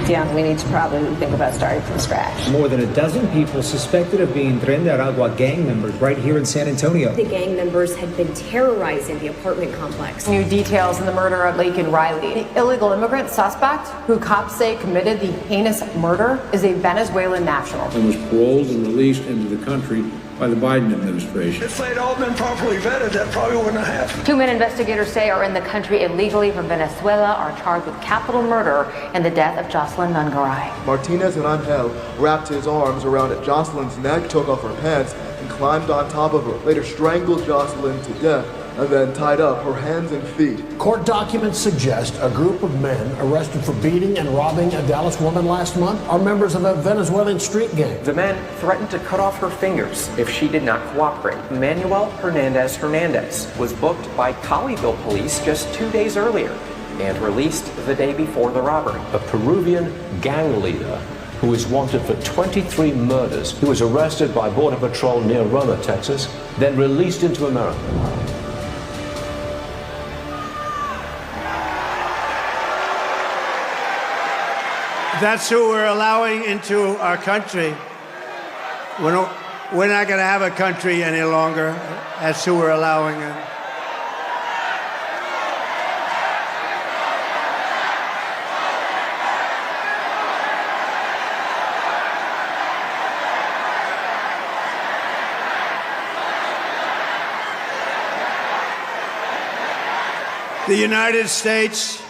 Yeah, we need to probably think about starting from scratch. More than a dozen people suspected of being Tren de Aragua gang members right here in San Antonio. The gang members had been terrorizing the apartment complex. New details in the murder of Laken Riley. The illegal immigrant suspect, who cops say committed the heinous murder, is a Venezuelan national. And was paroled and released into the country by the Biden administration. If they'd all been properly vetted, that probably wouldn't have happened. 2 men investigators say are in the country illegally from Venezuela are charged with capital murder and the death of Jocelyn Nungaray. Martinez and Angel wrapped his arms around Jocelyn's neck, took off her pants, and climbed on top of her. Later strangled Jocelyn to death and then tied up her hands and feet. Court documents suggest a group of men arrested for beating and robbing a Dallas woman last month are members of a Venezuelan street gang. The men threatened to cut off her fingers if she did not cooperate. Manuel Hernandez was booked by Colleyville police just 2 days earlier. and released the day before the robbery. A Peruvian gang leader who is wanted for 23 murders. He was arrested by Border Patrol near Roma, Texas, then released into America. That's who we're allowing into our country. We're not going to have a country any longer. That's who we're allowing in. The United States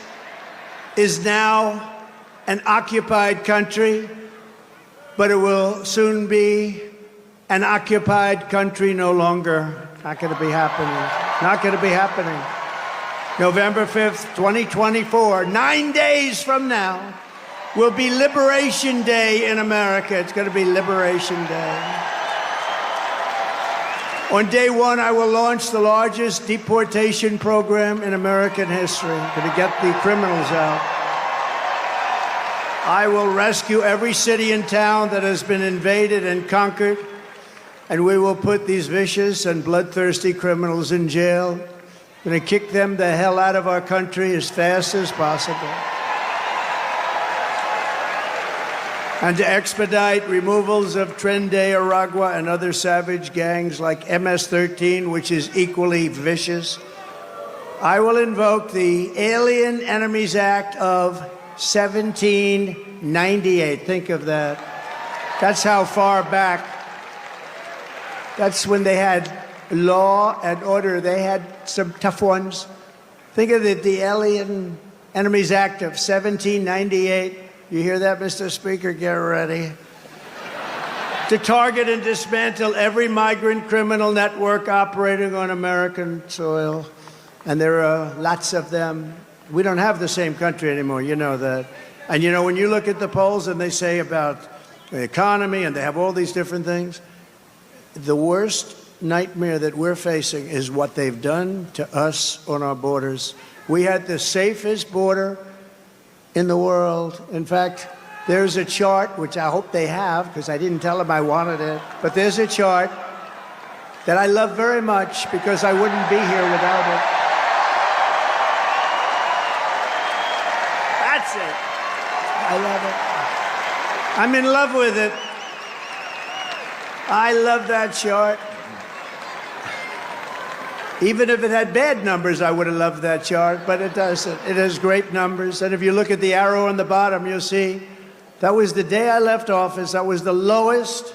is now an occupied country, but it will soon be an occupied country no longer. Not going to be happening. Not going to be happening. November 5th, 2024, 9 days from now, will be Liberation Day in America. It's going to be Liberation Day. On day one, I will launch the largest deportation program in American history. Going to get the criminals out. I will rescue every city and town that has been invaded and conquered, and we will put these vicious and bloodthirsty criminals in jail. We're going to kick them the hell out of our country as fast as possible. And to expedite removals of Tren de Aragua and other savage gangs like MS-13, which is equally vicious, I will invoke the Alien Enemies Act of 1798. Think of that. That's how far back. That's when they had law and order. They had some tough ones. Think of the Alien Enemies Act of 1798. You hear that, Mr. Speaker? Get ready. To target and dismantle every migrant criminal network operating on American soil. And there are lots of them. We don't have the same country anymore, you know that. And you know, when you look at the polls and they say about the economy and they have all these different things, the worst nightmare that we're facing is what they've done to us on our borders. We had the safest border in the world. In fact, there's a chart, which I hope they have, because I didn't tell them I wanted it, but there's a chart that I love very much because I wouldn't be here without it. That's it. I love it. I'm in love with it. I love that chart. Even if it had bad numbers, I would have loved that chart, but it doesn't. It has great numbers. And if you look at the arrow on the bottom, you'll see that was the day I left office. That was the lowest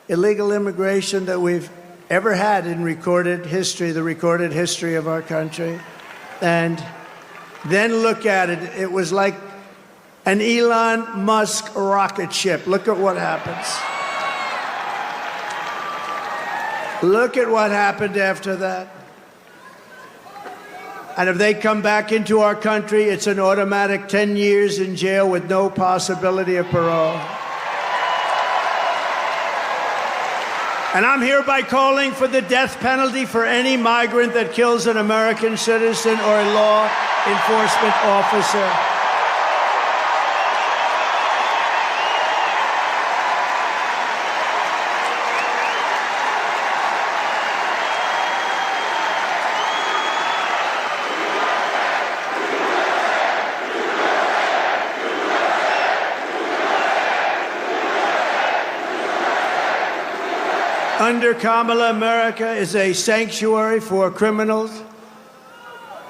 illegal immigration that we've ever had in recorded history, the recorded history of our country. And then look at it. It was like an Elon Musk rocket ship. Look at what happens. Look at what happened after that. And if they come back into our country, it's an automatic 10 years in jail with no possibility of parole. And I'm hereby calling for the death penalty for any migrant that kills an American citizen or a law enforcement officer. Under Kamala, America is a sanctuary for criminals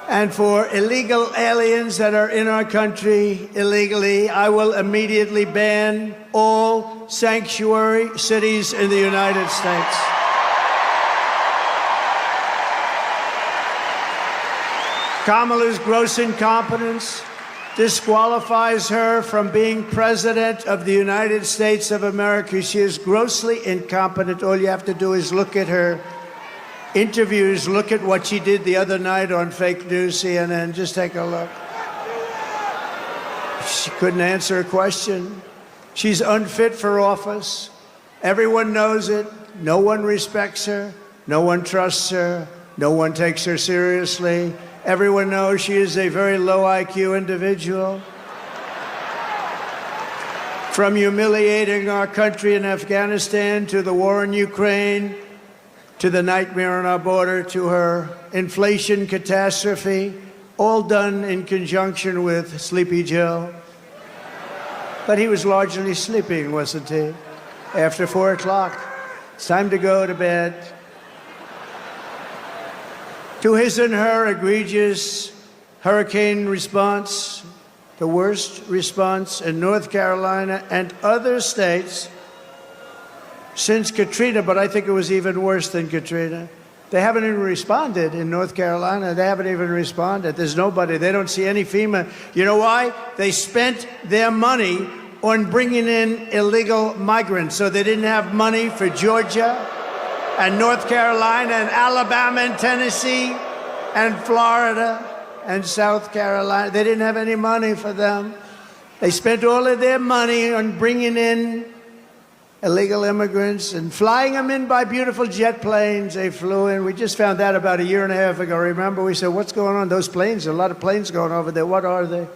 and for illegal aliens that are in our country illegally. I will immediately ban all sanctuary cities in the United States. Kamala's gross incompetence disqualifies her from being president of the United States of America. She is grossly incompetent. All you have to do is look at her interviews, look at what she did the other night on fake news, CNN. Just take a look. She couldn't answer a question. She's unfit for office. Everyone knows it. No one respects her. No one trusts her. No one takes her seriously. Everyone knows she is a very low IQ individual. From humiliating our country in Afghanistan to the war in Ukraine, to the nightmare on our border, to her inflation catastrophe, all done in conjunction with Sleepy Joe. But he was largely sleeping, wasn't he? After 4 o'clock, it's time to go to bed. To his and her egregious hurricane response, the worst response in North Carolina and other states since Katrina, but I think it was even worse than Katrina. They haven't even responded in North Carolina. They haven't even responded. There's nobody. They don't see any FEMA. You know why? They spent their money on bringing in illegal migrants, so they didn't have money for Georgia and North Carolina and Alabama and Tennessee and Florida and South Carolina. They didn't have any money for them. They spent all of their money on bringing in illegal immigrants and flying them in by beautiful jet planes. They flew in. We just found that about a year and a half ago. Remember, we said, what's going on? Those planes, a lot of planes going over there. What are they?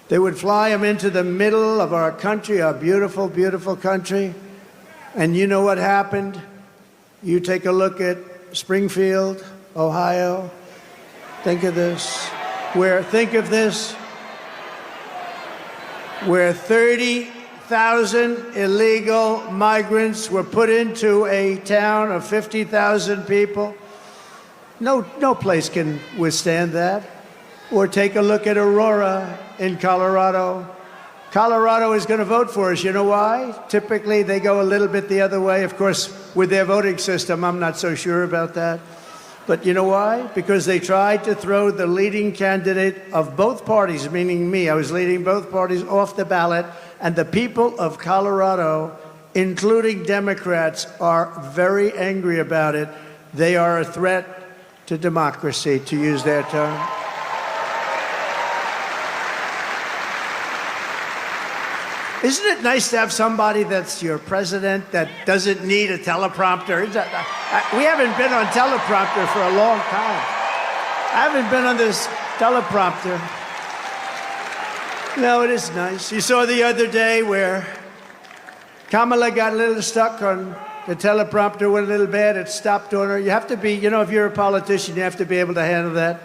They would fly them into the middle of our country, our beautiful, beautiful country. And you know what happened? You take a look at Springfield, Ohio. Think of this. Where 30,000 illegal migrants were put into a town of 50,000 people. No place can withstand that. Or take a look at Aurora in Colorado. Colorado is going to vote for us. You know why? Typically, they go a little bit the other way. Of course, with their voting system, I'm not so sure about that. But you know why? Because they tried to throw the leading candidate of both parties, meaning me. I was leading both parties off the ballot. And the people of Colorado, including Democrats, are very angry about it. They are a threat to democracy, to use their term. Isn't it nice to have somebody that's your president that doesn't need a teleprompter? We haven't been on teleprompter for a long time. I haven't been on this teleprompter. No, it is nice. You saw the other day where Kamala got a little stuck on the teleprompter, went a little bad, it stopped on her. You have to be, you know, if you're a politician, you have to be able to handle that.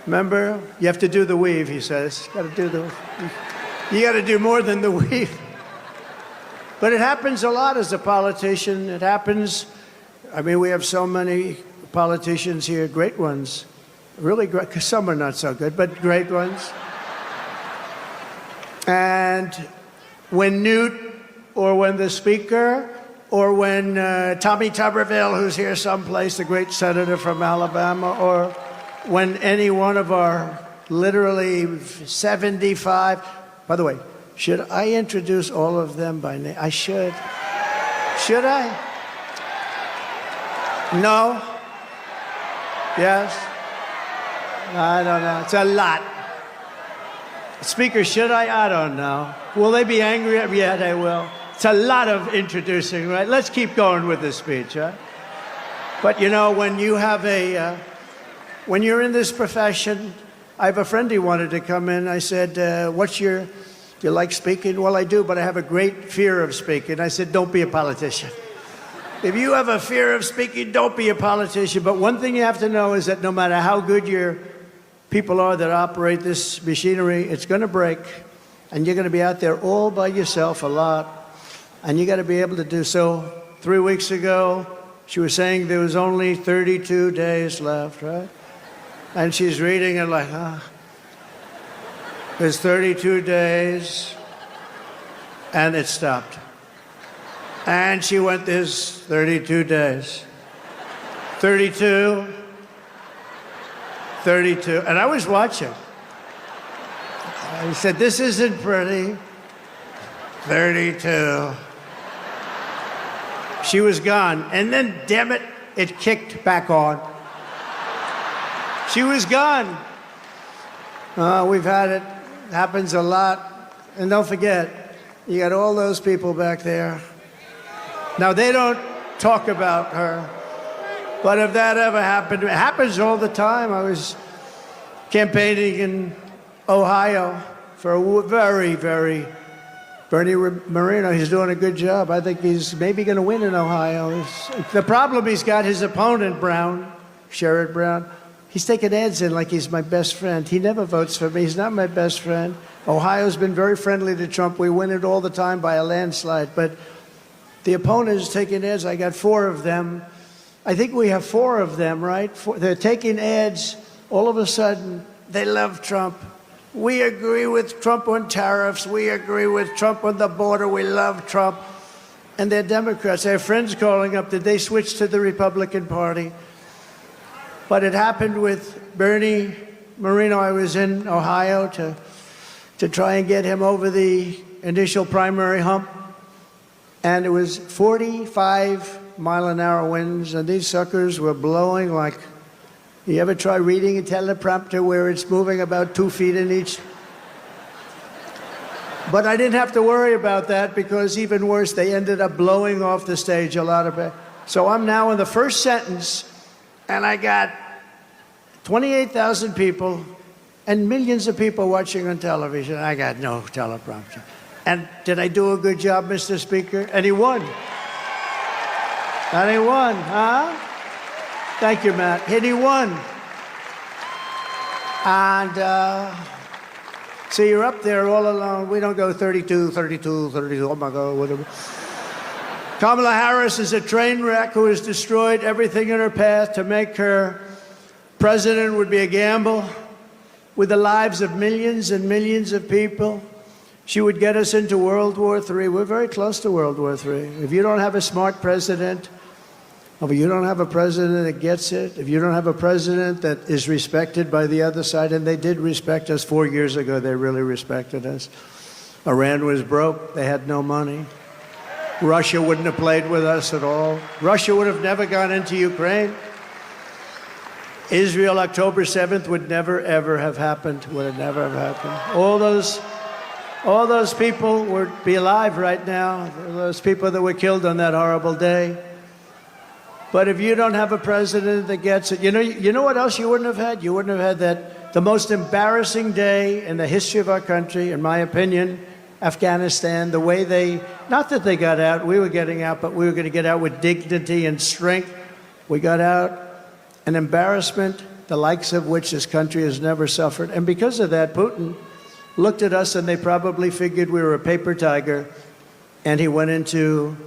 Remember? You have to do the weave, he says. You got to do more than the weave. But it happens a lot as a politician. It happens. I mean, we have so many politicians here, great ones. Really great, because some are not so good, but great ones. And when Newt, or when the Speaker, or when Tommy Tuberville, who's here someplace, the great senator from Alabama, or when any one of our literally 75, by the way, should I introduce all of them by name? I should. Should I? No? Yes? I don't know. It's a lot. Speaker, should I? I don't know. Will they be angry at me? Yeah, they will. It's a lot of introducing, right? Let's keep going with this speech, huh? But you know, when you have when you're in this profession, I have a friend who wanted to come in. I said, do you like speaking? Well, I do, but I have a great fear of speaking. I said, don't be a politician. If you have a fear of speaking, don't be a politician. But one thing you have to know is that no matter how good your people are that operate this machinery, it's going to break. And you're going to be out there all by yourself a lot. And you got to be able to do so. 3 weeks ago, she was saying there was only 32 days left, right? And she's reading it like, there's 32 days, and it stopped. And she went, there's 32 days. 32, 32, and I was watching. I said, this isn't pretty. 32. She was gone, and then, damn it, it kicked back on. She was gone. We've had it. Happens a lot. And don't forget, you got all those people back there. Now, they don't talk about her. But if that ever happened, it happens all the time. I was campaigning in Ohio for a very, very Bernie Moreno. He's doing a good job. I think he's maybe going to win in Ohio. The problem he's got, his opponent, Sherrod Brown, he's taking ads in like he's my best friend. He never votes for me. He's not my best friend. Ohio's been very friendly to Trump. We win it all the time by a landslide. But the opponent is taking ads. I got 4 of them. I think we have 4 of them, right? They're taking ads. All of a sudden, they love Trump. We agree with Trump on tariffs. We agree with Trump on the border. We love Trump. And they're Democrats. They have friends calling up. Did they switch to the Republican Party? But it happened with Bernie Moreno. I was in Ohio to try and get him over the initial primary hump. And it was 45-mile-an-hour winds, and these suckers were blowing like, you ever try reading a teleprompter where it's moving about 2 feet in each? But I didn't have to worry about that because even worse, they ended up blowing off the stage a lot of it. So I'm now in the first sentence, and I got 28,000 people and millions of people watching on television. I got no teleprompter. And did I do a good job, Mr. Speaker? And he won. And he won, huh? Thank you, Matt. And he won. And so you're up there all alone. We don't go 32, 32, 32, oh my God, whatever. Kamala Harris is a train wreck who has destroyed everything in her path. To make her president would be a gamble with the lives of millions and millions of people. She would get us into World War III. We're very close to World War III. If you don't have a smart president, if you don't have a president that gets it, if you don't have a president that is respected by the other side, and they did respect us 4 years ago, they really respected us. Iran was broke. They had no money. Russia wouldn't have played with us at all. Russia would have never gone into Ukraine. Israel, October 7th, would never, ever have happened, would have never have happened. All those people would be alive right now, those people that were killed on that horrible day. But if you don't have a president that gets it, you know what else you wouldn't have had? You wouldn't have had the most embarrassing day in the history of our country, in my opinion, Afghanistan, the way not that they got out, we were getting out, but we were going to get out with dignity and strength. We got out, an embarrassment, the likes of which this country has never suffered. And because of that, Putin looked at us and they probably figured we were a paper tiger, and he went into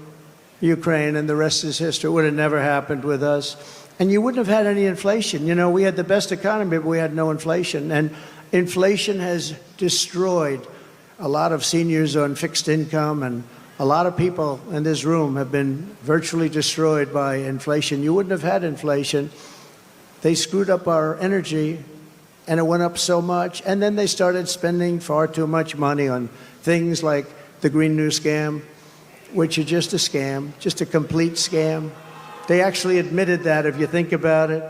Ukraine, and the rest is history. It would have never happened with us. And you wouldn't have had any inflation. We had the best economy, but we had no inflation. And inflation has destroyed a lot of seniors on fixed income, and a lot of people in this room have been virtually destroyed by inflation. You wouldn't have had inflation. They screwed up our energy, and it went up so much. And then they started spending far too much money on things like the Green New Scam, which are just a scam, just a complete scam. They actually admitted that, if you think about it.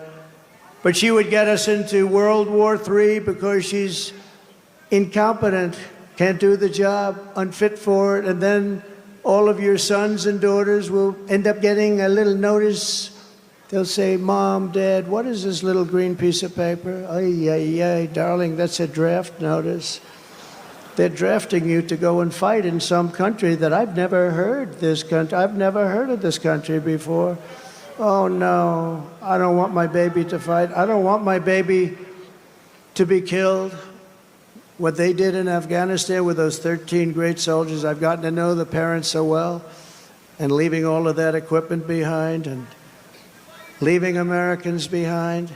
But she would get us into World War III because she's incompetent, can't do the job, unfit for it, and then all of your sons and daughters will end up getting a little notice. They'll say, Mom, Dad, what is this little green piece of paper? Ay, ay, ay, darling, that's a draft notice. They're drafting you to go and fight in some country that I've never heard of this country before. Oh, no, I don't want my baby to fight. I don't want my baby to be killed. What they did in Afghanistan with those 13 great soldiers, I've gotten to know the parents so well, and leaving all of that equipment behind and leaving Americans behind,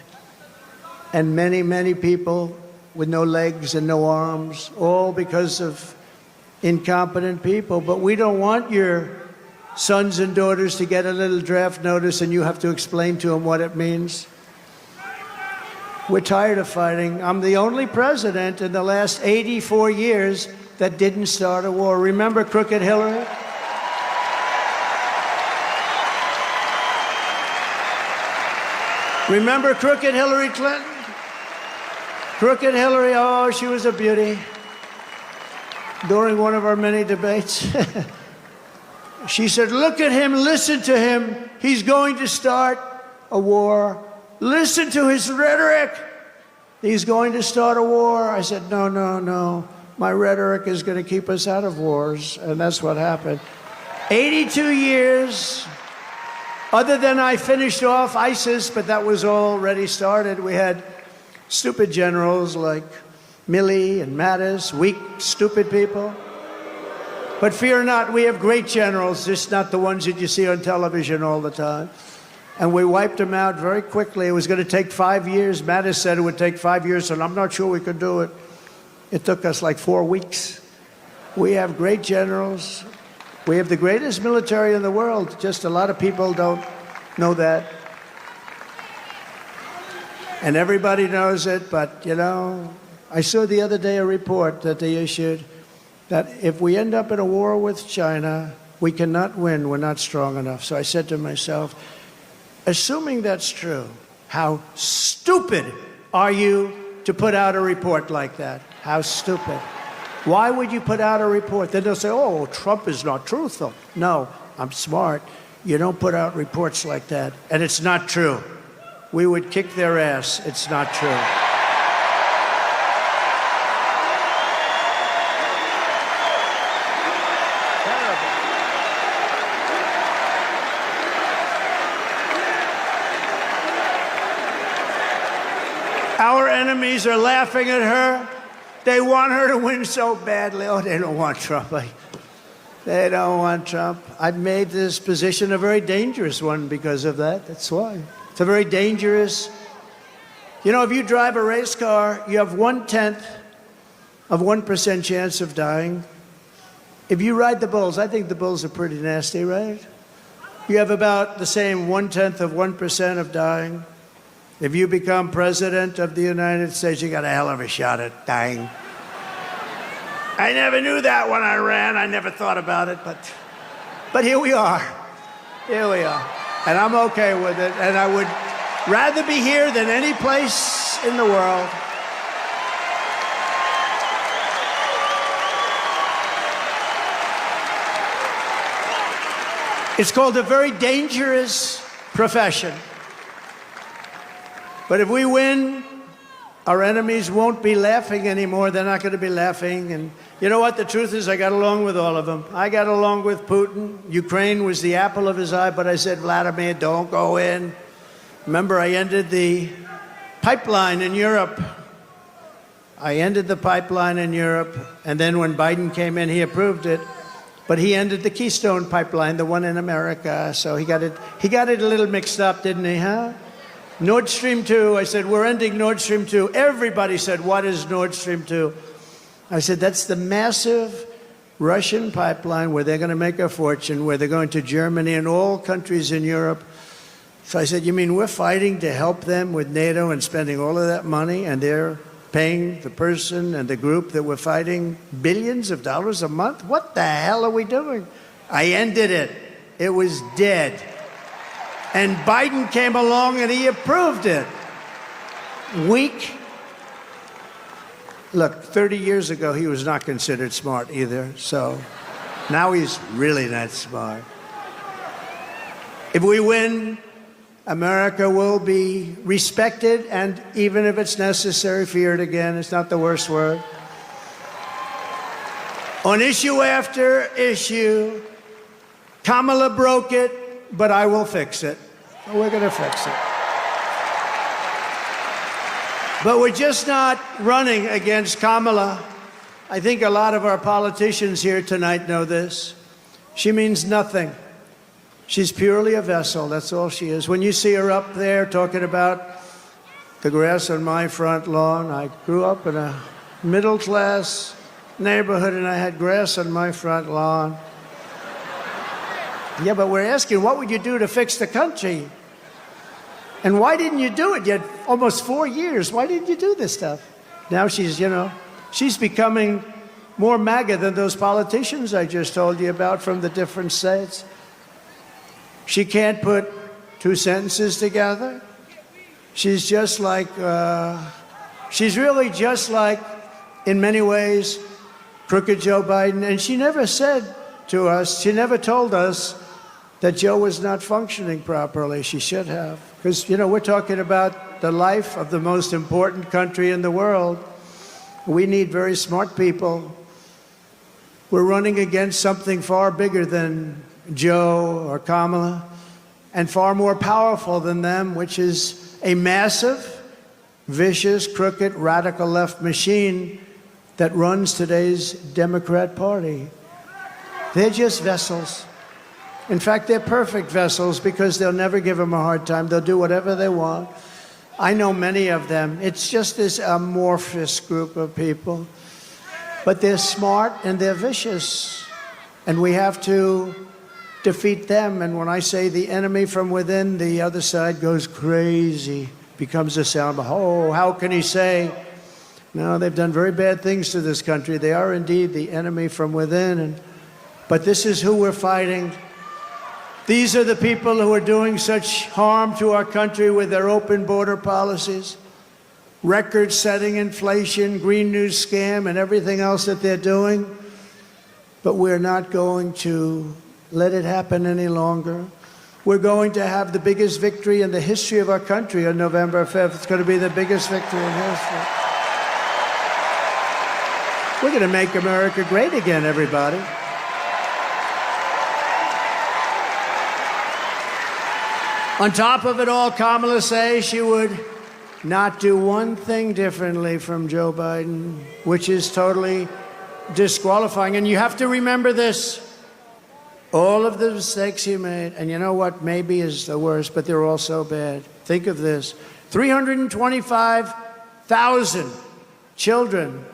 and many, many people with no legs and no arms, all because of incompetent people. But we don't want your sons and daughters to get a little draft notice and you have to explain to them what it means. We're tired of fighting. I'm the only president in the last 84 years that didn't start a war. Remember Crooked Hillary? Remember Crooked Hillary Clinton? Crooked Hillary, oh, she was a beauty. During one of our many debates, she said, look at him, listen to him. He's going to start a war. Listen to his rhetoric. he's going to start a war. I said, no, no, no. My rhetoric is going to keep us out of wars. And that's what happened. 82 years, other than I finished off ISIS, but that was already started. We had stupid generals like Milley and Mattis, weak, stupid people. But fear not, we have great generals, just not the ones that you see on television all the time. And we wiped them out very quickly. It was going to take 5 years. Mattis said it would take 5 years, and I'm not sure we could do it. It took us like 4 weeks. We have great generals. We have the greatest military in the world. Just a lot of people don't know that. And everybody knows it, but, you know, I saw the other day a report that they issued that if we end up in a war with China, we cannot win. We're not strong enough. So I said to myself, assuming that's true, how stupid are you to put out a report like that? How stupid. Why would you put out a report? Then they'll say, oh, Trump is not truthful. No, I'm smart. You don't put out reports like that. And it's not true. We would kick their ass. It's not true. Our enemies are laughing at her. They want her to win so badly. Oh, they don't want Trump. They don't want Trump. I've made this position a very dangerous one because of that. That's why. It's a very dangerous. You know, if you drive a race car, you have 1/10 of 1% chance of dying. If you ride the bulls, I think the bulls are pretty nasty, right? You have about the same 1/10 of 1% of dying. If you become president of the United States, you got a hell of a shot at dying. I never knew that when I ran. I never thought about it, but here we are. Here we are. And I'm okay with it. And I would rather be here than any place in the world. It's called a very dangerous profession. But if we win, our enemies won't be laughing anymore. They're not going to be laughing. And you know what? The truth is, I got along with all of them. I got along with Putin. Ukraine was the apple of his eye, but I said, Vladimir, don't go in. Remember, I ended the pipeline in Europe. I ended the pipeline in Europe. And then when Biden came in, he approved it. But he ended the Keystone pipeline, the one in America. So he got it a little mixed up, didn't he, huh? Nord Stream 2, I said, we're ending Nord Stream 2. Everybody said, what is Nord Stream 2? I said, that's the massive Russian pipeline where they're going to make a fortune, where they're going to Germany and all countries in Europe. So I said, you mean we're fighting to help them with NATO and spending all of that money, and they're paying the person and the group that we're fighting billions of dollars a month? What the hell are we doing? I ended it. It was dead. And Biden came along and he approved it. Weak. Look, 30 years ago, he was not considered smart either. So now he's really not smart. If we win, America will be respected, and even if it's necessary, feared again. It's not the worst word. On issue after issue, Kamala broke it. But I will fix it. We're going to fix it. But we're just not running against Kamala. I think a lot of our politicians here tonight know this. She means nothing. She's purely a vessel. That's all she is. When you see her up there talking about the grass on my front lawn, I grew up in a middle-class neighborhood and I had grass on my front lawn. Yeah, but we're asking, what would you do to fix the country? And why didn't you do it? You had almost 4 years. Why didn't you do this stuff? Now she's, you know, she's becoming more MAGA than those politicians I just told you about from the different states. She can't put two sentences together. She's just like, she's really just like, in many ways, crooked Joe Biden. And she never said to us, she never told us that Joe was not functioning properly. She should have. Because, you know, we're talking about the life of the most important country in the world. We need very smart people. We're running against something far bigger than Joe or Kamala, and far more powerful than them, which is a massive, vicious, crooked, radical left machine that runs today's Democrat Party. They're just vessels. In fact, they're perfect vessels because they'll never give them a hard time. They'll do whatever they want. I know many of them. It's just this amorphous group of people. But they're smart and they're vicious. And we have to defeat them. And when I say the enemy from within, the other side goes crazy, becomes a sound. Oh, how can he say? No, they've done very bad things to this country. They are indeed the enemy from within. But this is who we're fighting. These are the people who are doing such harm to our country with their open border policies, record-setting inflation, Green New Scam, and everything else that they're doing. But we're not going to let it happen any longer. We're going to have the biggest victory in the history of our country on November 5th. It's going to be the biggest victory in history. We're going to make America great again, everybody. On top of it all, Kamala says she would not do one thing differently from Joe Biden, which is totally disqualifying. And you have to remember this. All of the mistakes he made, and you know what maybe is the worst, but they're all so bad. Think of this. 325,000 children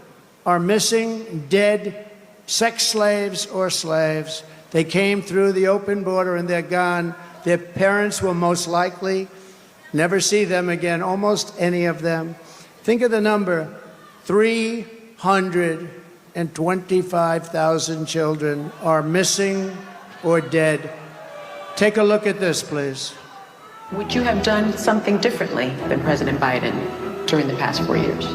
are missing, dead, sex slaves or slaves. They came through the open border and they're gone. Their parents will most likely never see them again, almost any of them. Think of the number, 325,000 children are missing or dead. Take a look at this, please. Would you have done something differently than President Biden during the past 4 years?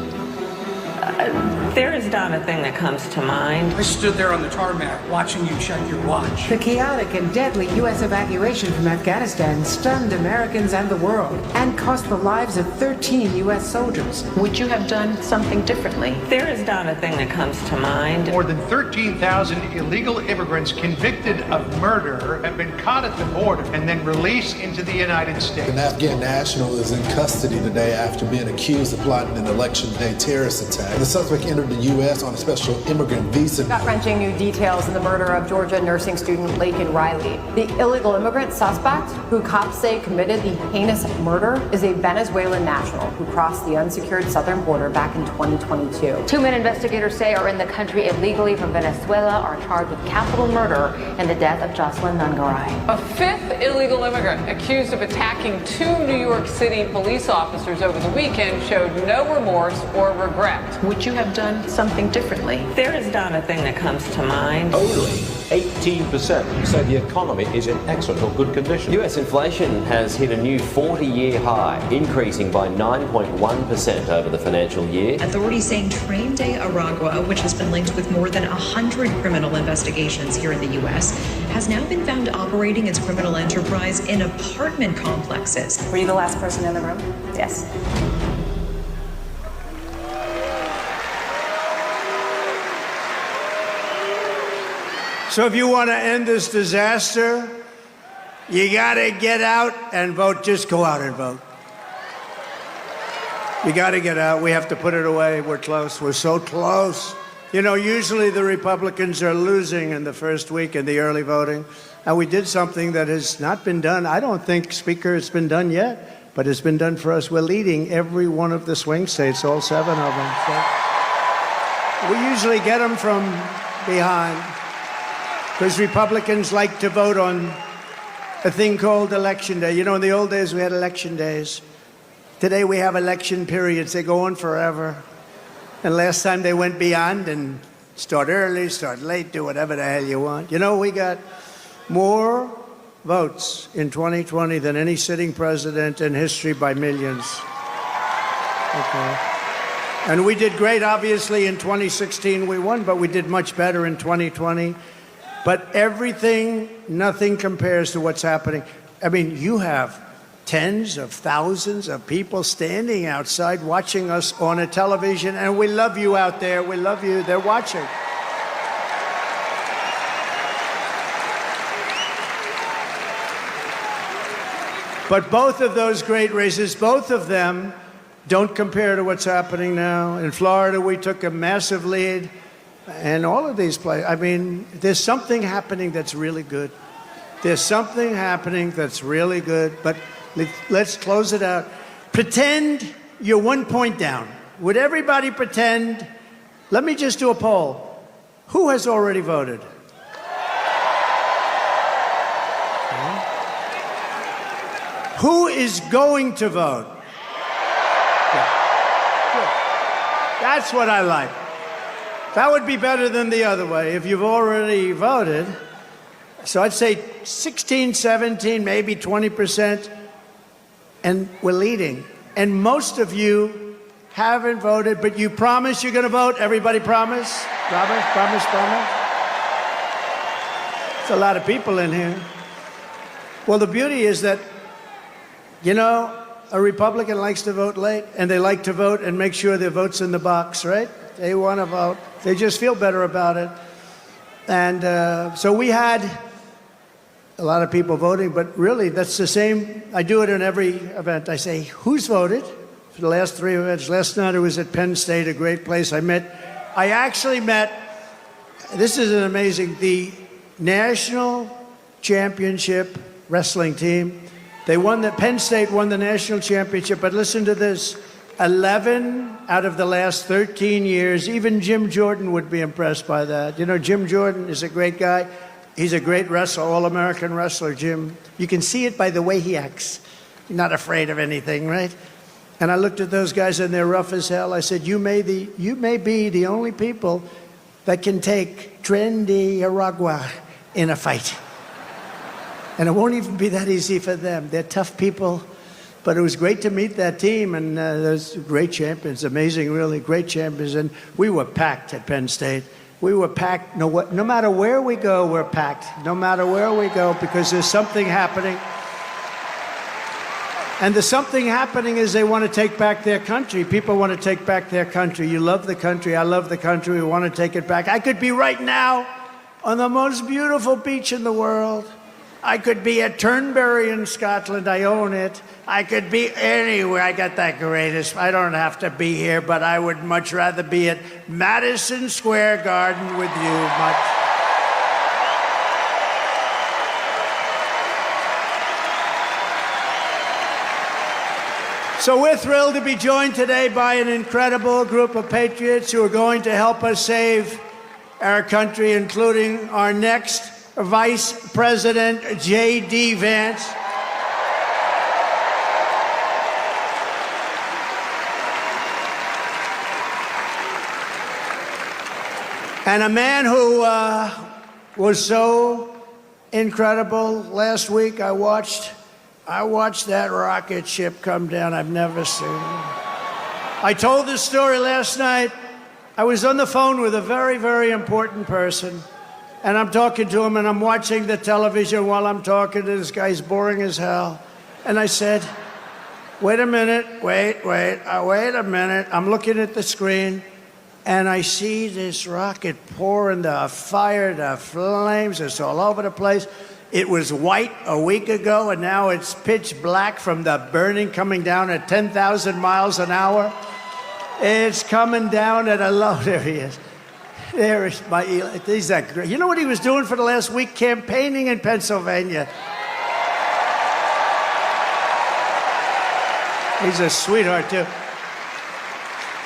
There is not a thing that comes to mind. I stood there on the tarmac watching you check your watch. The chaotic and deadly U.S. evacuation from Afghanistan stunned Americans and the world and cost the lives of 13 U.S. soldiers. Would you have done something differently? There is not a thing that comes to mind. More than 13,000 illegal immigrants convicted of murder have been caught at the border and then released into the United States. An Afghan national is in custody today after being accused of plotting an election day terrorist attack. The suspect entered the U.S. on a special immigrant visa. Gut-wrenching new details in the murder of Georgia nursing student Laken Riley. The illegal immigrant suspect, who cops say committed the heinous murder, is a Venezuelan national who crossed the unsecured southern border back in 2022. Two men investigators say are in the country illegally from Venezuela are charged with capital murder in the death of Jocelyn Nungaray. A fifth illegal immigrant accused of attacking two New York City police officers over the weekend showed no remorse or regret. Would you have done something differently? There is not a thing that comes to mind. Only 18% say the economy is in excellent or good condition. U.S. inflation has hit a new 40-year high, increasing by 9.1% over the financial year. Authorities saying Train de Aragua, which has been linked with more than 100 criminal investigations here in the U.S., has now been found operating its criminal enterprise in apartment complexes. Were you the last person in the room? Yes. So if you want to end this disaster, you got to get out and vote. Just go out and vote. You got to get out. We have to put it away. We're close. We're so close. You know, usually the Republicans are losing in the first week in the early voting. And we did something that has not been done. I don't think, Speaker, it's been done yet, but it's been done for us. We're leading every one of the swing states, all 7 of them. So we usually get them from behind, because Republicans like to vote on a thing called Election Day. You know, in the old days, we had election days. Today, we have election periods. They go on forever. And last time, they went beyond and start early, start late, do whatever the hell you want. You know, we got more votes in 2020 than any sitting president in history by millions. Okay. And we did great, obviously, in 2016. We won, but we did much better in 2020. But everything, nothing compares to what's happening. I mean, you have tens of thousands of people standing outside watching us on a television, and we love you out there. We love you. They're watching. But both of those great races, both of them, don't compare to what's happening now. In Florida, we took a massive lead. And all of these places, I mean, there's something happening that's really good. There's something happening that's really good. But let's close it out. Pretend you're 1 point down. Would everybody pretend? Let me just do a poll. Who has already voted? Who is going to vote? Good. That's what I like. That would be better than the other way, if you've already voted. So I'd say 16, 17, maybe 20%, and we're leading. And most of you haven't voted, but you promise you're going to vote? Everybody promise? Promise, promise, promise? There's a lot of people in here. Well, the beauty is that, you know, a Republican likes to vote late, and they like to vote and make sure their vote's in the box, right? They want to vote. They just feel better about it. And so we had a lot of people voting, but really that's the same. I do it in every event. I say, who's voted for the last 3 events? Last night I was at Penn State, a great place. I actually met, this is an amazing, the national championship wrestling team. Penn State won the national championship, but listen to this. 11 out of the last 13 years, even Jim Jordan would be impressed by that. You know, Jim Jordan is a great guy. He's a great wrestler, all-American wrestler, Jim. You can see it by the way he acts. He's not afraid of anything, right? And I looked at those guys, and they're rough as hell. I said, you may be the only people that can take Trendy Aragua in a fight. And it won't even be that easy for them. They're tough people. But it was great to meet that team, and those great champions, amazing, really great champions. And we were packed at Penn State. We were packed. No matter where we go, we're packed. No matter where we go, because there's something happening. And the something happening is they want to take back their country. People want to take back their country. You love the country. I love the country. We want to take it back. I could be right now on the most beautiful beach in the world. I could be at Turnberry in Scotland. I own it. I could be anywhere. I got that greatest. I don't have to be here, but I would much rather be at Madison Square Garden with you. So we're thrilled to be joined today by an incredible group of patriots who are going to help us save our country, including our next Vice President, J.D. Vance. And a man who was so incredible. Last week I watched that rocket ship come down. I've never seen it. I told this story last night. I was on the phone with a very, very important person. And I'm talking to him, and I'm watching the television while I'm talking to this guy. He's boring as hell. And I said, wait a minute, wait a minute. I'm looking at the screen, and I see this rocket pouring the fire, the flames. It's all over the place. It was white a week ago, and now it's pitch black from the burning, coming down at 10,000 miles an hour. It's coming down at a low. There he is. There is my Eli. He's that great. You know what he was doing for the last week? Campaigning in Pennsylvania. He's a sweetheart, too.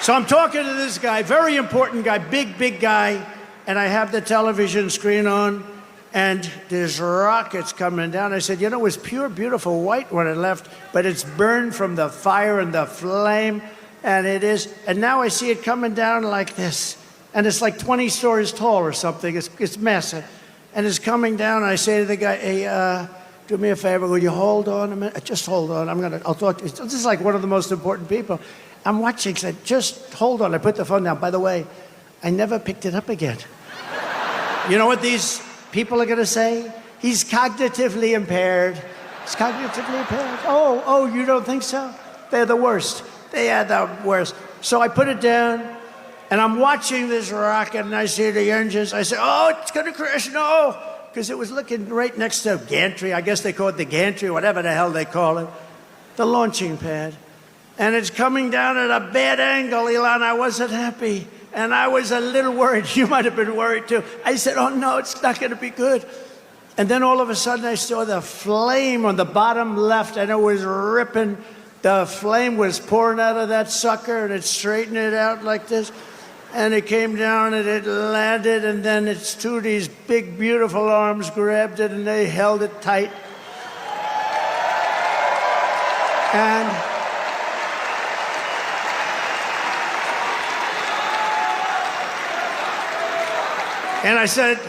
So I'm talking to this guy, very important guy, big guy, and I have the television screen on, and there's rockets coming down. I said, you know, it was pure, beautiful white when it left, but it's burned from the fire and the flame, and it is. And now I see it coming down like this. And it's like 20 stories tall or something. It's massive. And it's coming down. And I say to the guy, hey, do me a favor. Will you hold on a minute? Just hold on. I'll talk to you. This is like one of the most important people. I'm watching. Said, just hold on. I put the phone down. By the way, I never picked it up again. You know what these people are going to say? He's cognitively impaired. It's cognitively impaired. Oh, you don't think so? They're the worst. They are the worst. So I put it down, and I'm watching this rocket, and I see the engines. I say, oh, it's going to crash. No. Because it was looking right next to gantry. I guess they call it the gantry, whatever the hell they call it. The launching pad. And it's coming down at a bad angle, Elon. I wasn't happy. And I was a little worried. You might have been worried, too. I said, oh, no, it's not going to be good. And then all of a sudden, I saw the flame on the bottom left, and it was ripping. The flame was pouring out of that sucker, and it straightened it out like this. And it came down, and it landed, and then its two of these big, beautiful arms grabbed it, and they held it tight. And I said,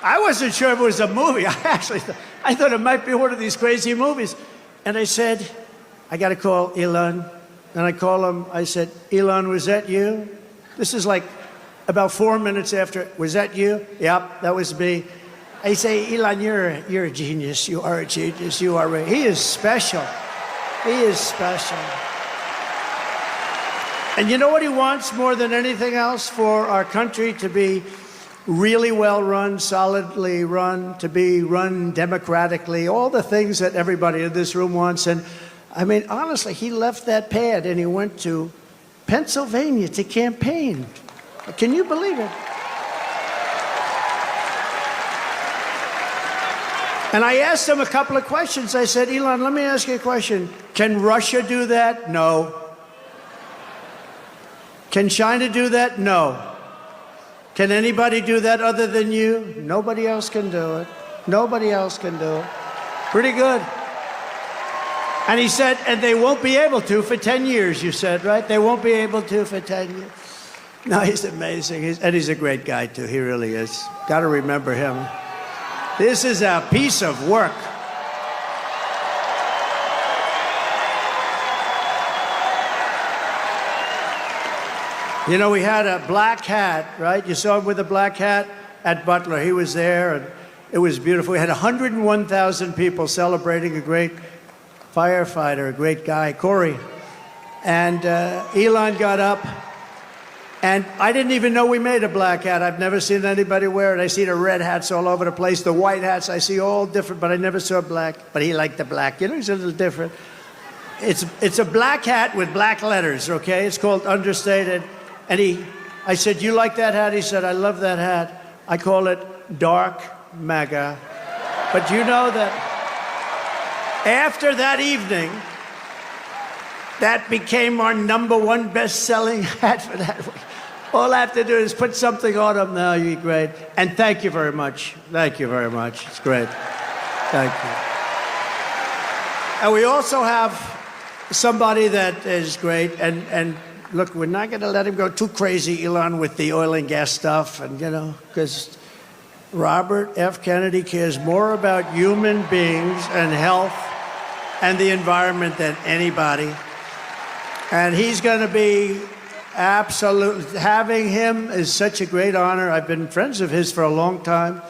I wasn't sure if it was a movie. I thought it might be one of these crazy movies. And I said, I got to call Elon. And I call him. I said, Elon, was that you? This is like about 4 minutes after. Was that you? Yep, that was me. I say, Elon, you're a genius. You are a genius. You are. He is special. He is special. And you know what he wants more than anything else? For our country to be really well run, solidly run, to be run democratically, all the things that everybody in this room wants. And I mean, honestly, he left that pad and he went to Pennsylvania to campaign. Can you believe it? And I asked him a couple of questions. I said, Elon, let me ask you a question. Can Russia do that? No. Can China do that? No. Can anybody do that other than you? Nobody else can do it. Nobody else can do it. Pretty good. And he said, and they won't be able to for 10 years, you said, right? They won't be able to for 10 years. No, he's amazing. And he's a great guy, too. He really is. Got to remember him. This is a piece of work. You know, we had a black hat, right? You saw him with a black hat at Butler. He was there, and it was beautiful. We had 101,000 people celebrating a great firefighter, a great guy, Corey. And Elon got up, and I didn't even know we made a black hat. I've never seen anybody wear it. I see the red hats all over the place, the white hats. I see all different, but I never saw black. But he liked the black. You know, he's a little different. It's a black hat with black letters, okay? It's called understated. And I said, you like that hat? He said, I love that hat. I call it dark MAGA. But you know that after that evening, that became our #1 best-selling hat for that week. All I have to do is put something on them now. You're great. And thank you very much. Thank you very much. It's great. Thank you. And we also have somebody that is great. And look, we're not going to let him go too crazy, Elon, with the oil and gas stuff. And, you know, because Robert F. Kennedy cares more about human beings and health and the environment than anybody. And he's going to be absolutely, having him is such a great honor. I've been friends of his for a long time.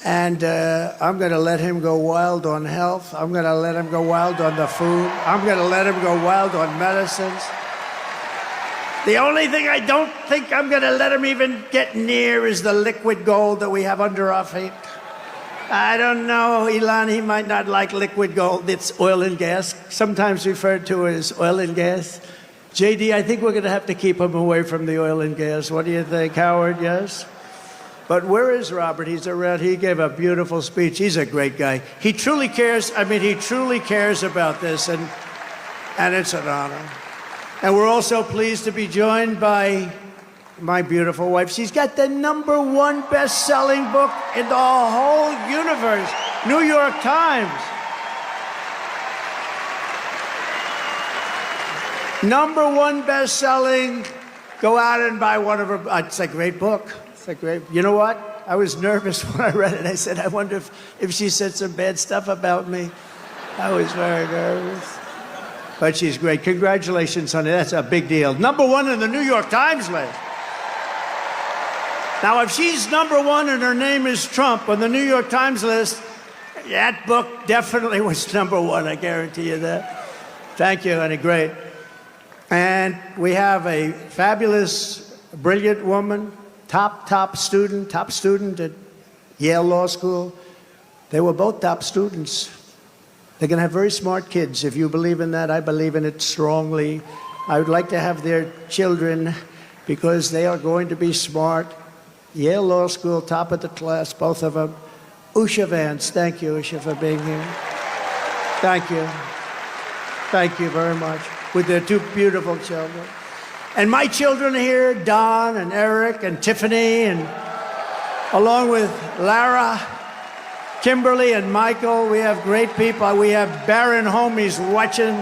And I'm going to let him go wild on health. I'm going to let him go wild on the food. I'm going to let him go wild on medicines. The only thing I don't think I'm going to let him even get near is the liquid gold that we have under our feet. I don't know, Elon, he might not like liquid gold. It's oil and gas, sometimes referred to as oil and gas. JD, I think we're going to have to keep him away from the oil and gas. What do you think, Howard? Yes? But where is Robert? He's around. He gave a beautiful speech. He's a great guy. He truly cares. I mean, he truly cares about this, and it's an honor. And we're also pleased to be joined by my beautiful wife. She's got the #1 best-selling book in the whole universe, New York Times. #1 best-selling. Go out and buy one of her. It's a great book. It's a great. You know what? I was nervous when I read it. I said, I wonder if she said some bad stuff about me. I was very nervous. But she's great. Congratulations, honey. That's a big deal. #1 in the New York Times list. Now, if she's #1 and her name is Trump on the New York Times list, That book definitely was number one, I guarantee you that. Thank you, honey, great. And we have a fabulous, brilliant woman, top student at Yale Law School. They were both top students. They're going to have very smart kids. If you believe in that, I believe in it strongly. I would like to have their children because they are going to be smart. Yale Law School, top of the class, both of them. Usha Vance, thank you, Usha, for being here. Thank you. Thank you very much. With their two beautiful children. And my children here, Don and Eric and Tiffany, and along with Lara, Kimberly and Michael, we have great people. We have Barron home, he's watching.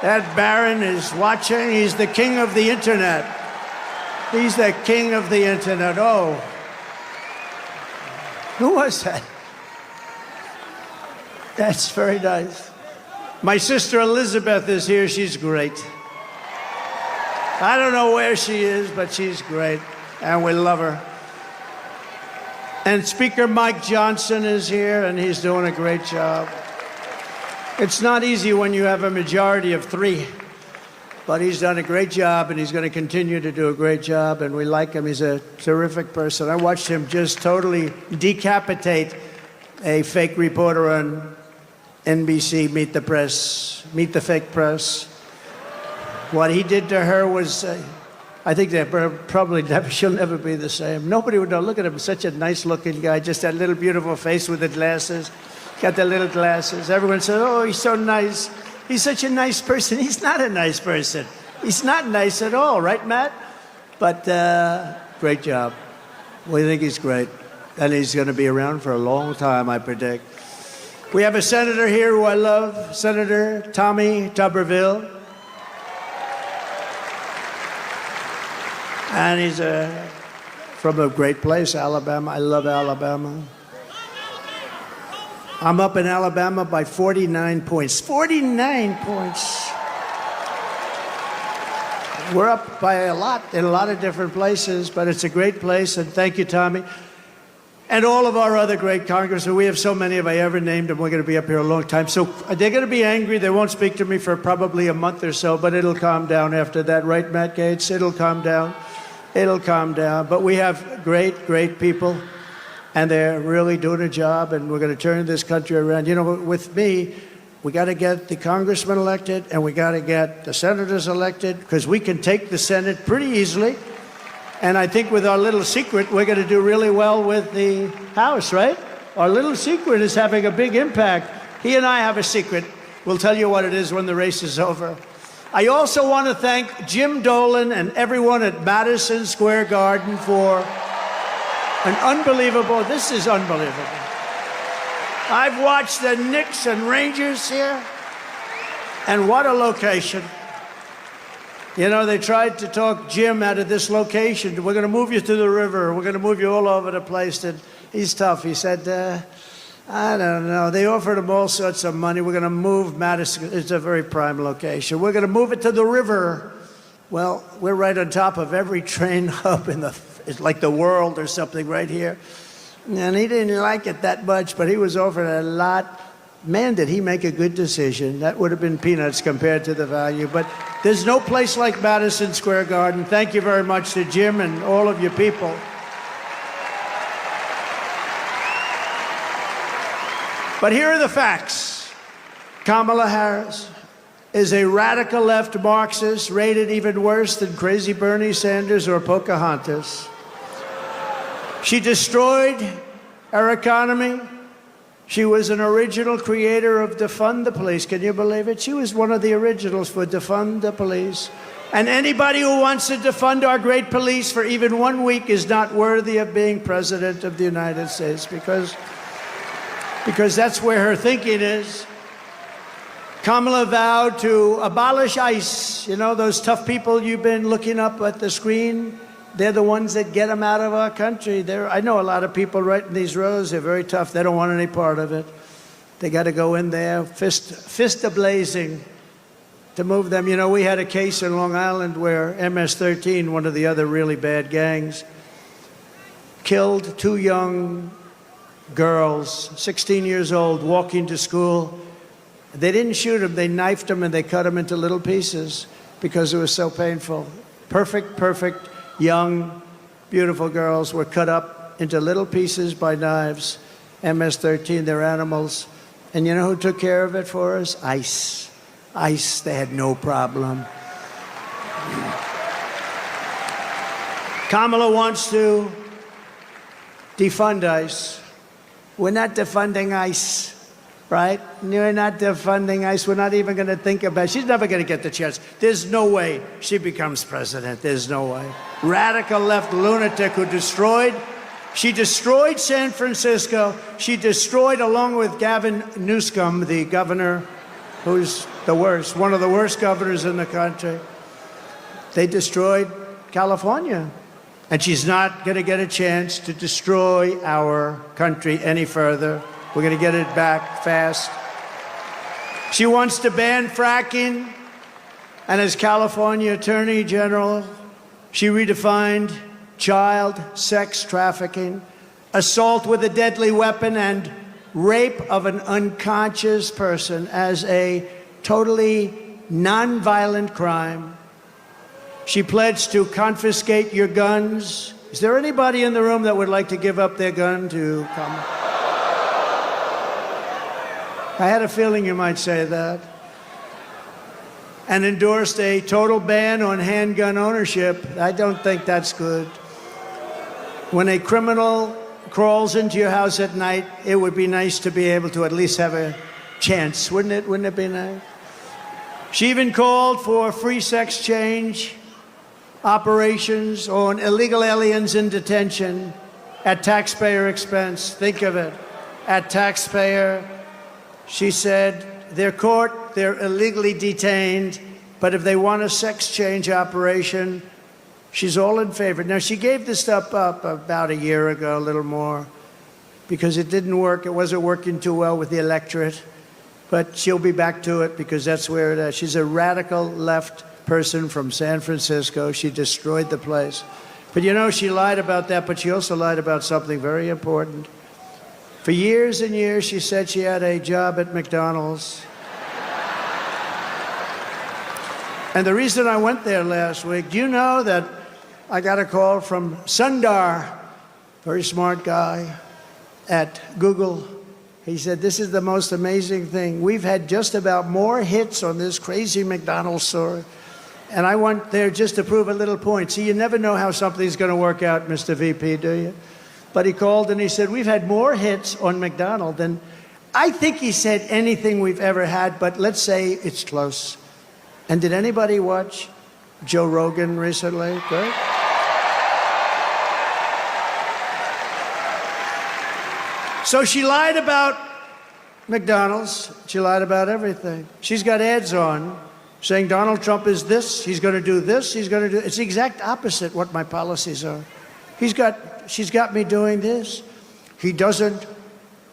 That Barron is watching. He's the king of the internet. He's the king of the internet. Oh. Who was that? That's very nice. My sister Elizabeth is here. She's great. I don't know where she is, but she's great, and we love her. And Speaker Mike Johnson is here, and he's doing a great job. It's not easy when you have a majority of 3, but he's done a great job, and he's going to continue to do a great job, and we like him. He's a terrific person. I watched him just totally decapitate a fake reporter on NBC, Meet the Press, Meet the Fake Press. What he did to her was, I think that probably she'll never be the same. Nobody would know. Look at him, such a nice-looking guy, just that little beautiful face with the glasses. Got the little glasses. Everyone says, oh, he's so nice. He's such a nice person. He's not a nice person. He's not nice at all, right, Matt? But great job. We think he's great. And he's going to be around for a long time, I predict. We have a senator here who I love, Senator Tommy Tuberville. And he's from a great place, Alabama. I love Alabama. I'm up in Alabama by 49 points. 49 points. We're up by a lot in a lot of different places, but it's a great place, and thank you, Tommy. And all of our other great congressmen. We have so many if I ever named them. We're going to be up here a long time. So they're going to be angry. They won't speak to me for probably a month or so, but it'll calm down after that. Right, Matt Gaetz? It'll calm down. It'll calm down. But we have great, great people, and they're really doing a job, and we're going to turn this country around. You know, with me, we got to get the congressmen elected, and we got to get the senators elected, because we can take the Senate pretty easily. And I think with our little secret, we're going to do really well with the House, right? Our little secret is having a big impact. He and I have a secret. We'll tell you what it is when the race is over. I also want to thank Jim Dolan and everyone at Madison Square Garden for an unbelievable, this is unbelievable. I've watched the Knicks and Rangers here, and what a location. You know, they tried to talk Jim out of this location. We're going to move you to the river. We're going to move you all over the place. And he's tough. He said, I don't know. They offered him all sorts of money. We're going to move Madison. It's a very prime location. We're going to move it to the river. Well, we're right on top of every train hub in it's like the world or something right here. And he didn't like it that much, but he was offered a lot. Man, did he make a good decision. That would have been peanuts compared to the value. But there's no place like Madison Square Garden. Thank you very much to Jim and all of you people. But here are the facts. Kamala Harris is a radical left Marxist, rated even worse than crazy Bernie Sanders or Pocahontas. She destroyed our economy. She was an original creator of Defund the Police. Can you believe it? She was one of the originals for Defund the Police. And anybody who wants to defund our great police for even 1 week is not worthy of being president of the United States, because that's where her thinking is. Kamala vowed to abolish ICE. You know, those tough people you've been looking up at the screen? They're the ones that get them out of our country. I know a lot of people right in these rows. They're very tough. They don't want any part of it. They got to go in there, fist a-blazing to move them. You know, we had a case in Long Island where MS-13, one of the other really bad gangs, killed 2 young girls, 16 years old, walking to school. They didn't shoot them, they knifed them and they cut them into little pieces because it was so painful. Perfect, young, beautiful girls were cut up into little pieces by knives. MS-13, they're animals. And you know who took care of it for us? ICE. ICE, they had no problem. Kamala wants to defund ICE. We're not defunding ICE, right? We're not defunding ICE. We're not even going to think about it. She's never going to get the chance. There's no way she becomes president. There's no way. Radical left lunatic who she destroyed San Francisco. She destroyed, along with Gavin Newsom, the governor, who's the worst, one of the worst governors in the country. They destroyed California. And she's not going to get a chance to destroy our country any further. We're going to get it back fast. She wants to ban fracking. And as California Attorney General, she redefined child sex trafficking, assault with a deadly weapon, and rape of an unconscious person as a totally nonviolent crime. She pledged to confiscate your guns. Is there anybody in the room that would like to give up their gun to come? I had a feeling you might say that. And endorsed a total ban on handgun ownership. I don't think that's good. When a criminal crawls into your house at night, it would be nice to be able to at least have a chance, wouldn't it? Wouldn't it be nice? She even called for free sex change operations on illegal aliens in detention at taxpayer expense. Think of it, at taxpayer. She said, they're caught, they're illegally detained, but if they want a sex change operation, she's all in favor. Now, she gave this stuff up about a year ago, a little more, because it didn't work. It wasn't working too well with the electorate, but she'll be back to it because that's where it is. She's a radical left person from San Francisco. She destroyed the place. But you know, she lied about that, but she also lied about something very important. For years and years, she said she had a job at McDonald's. And the reason I went there last week, do you know that I got a call from Sundar, very smart guy, at Google. He said, this is the most amazing thing. We've had just about more hits on this crazy McDonald's story. And I went there just to prove a little point. See, you never know how something's going to work out, Mr. VP, do you? But he called and he said, we've had more hits on McDonald's than, I think he said, anything we've ever had, but let's say it's close. And did anybody watch Joe Rogan recently? Good? So she lied about McDonald's. She lied about everything. She's got ads on saying Donald Trump is this, he's going to do this, he's going to do... It's the exact opposite what my policies are. She's got me doing this. He doesn't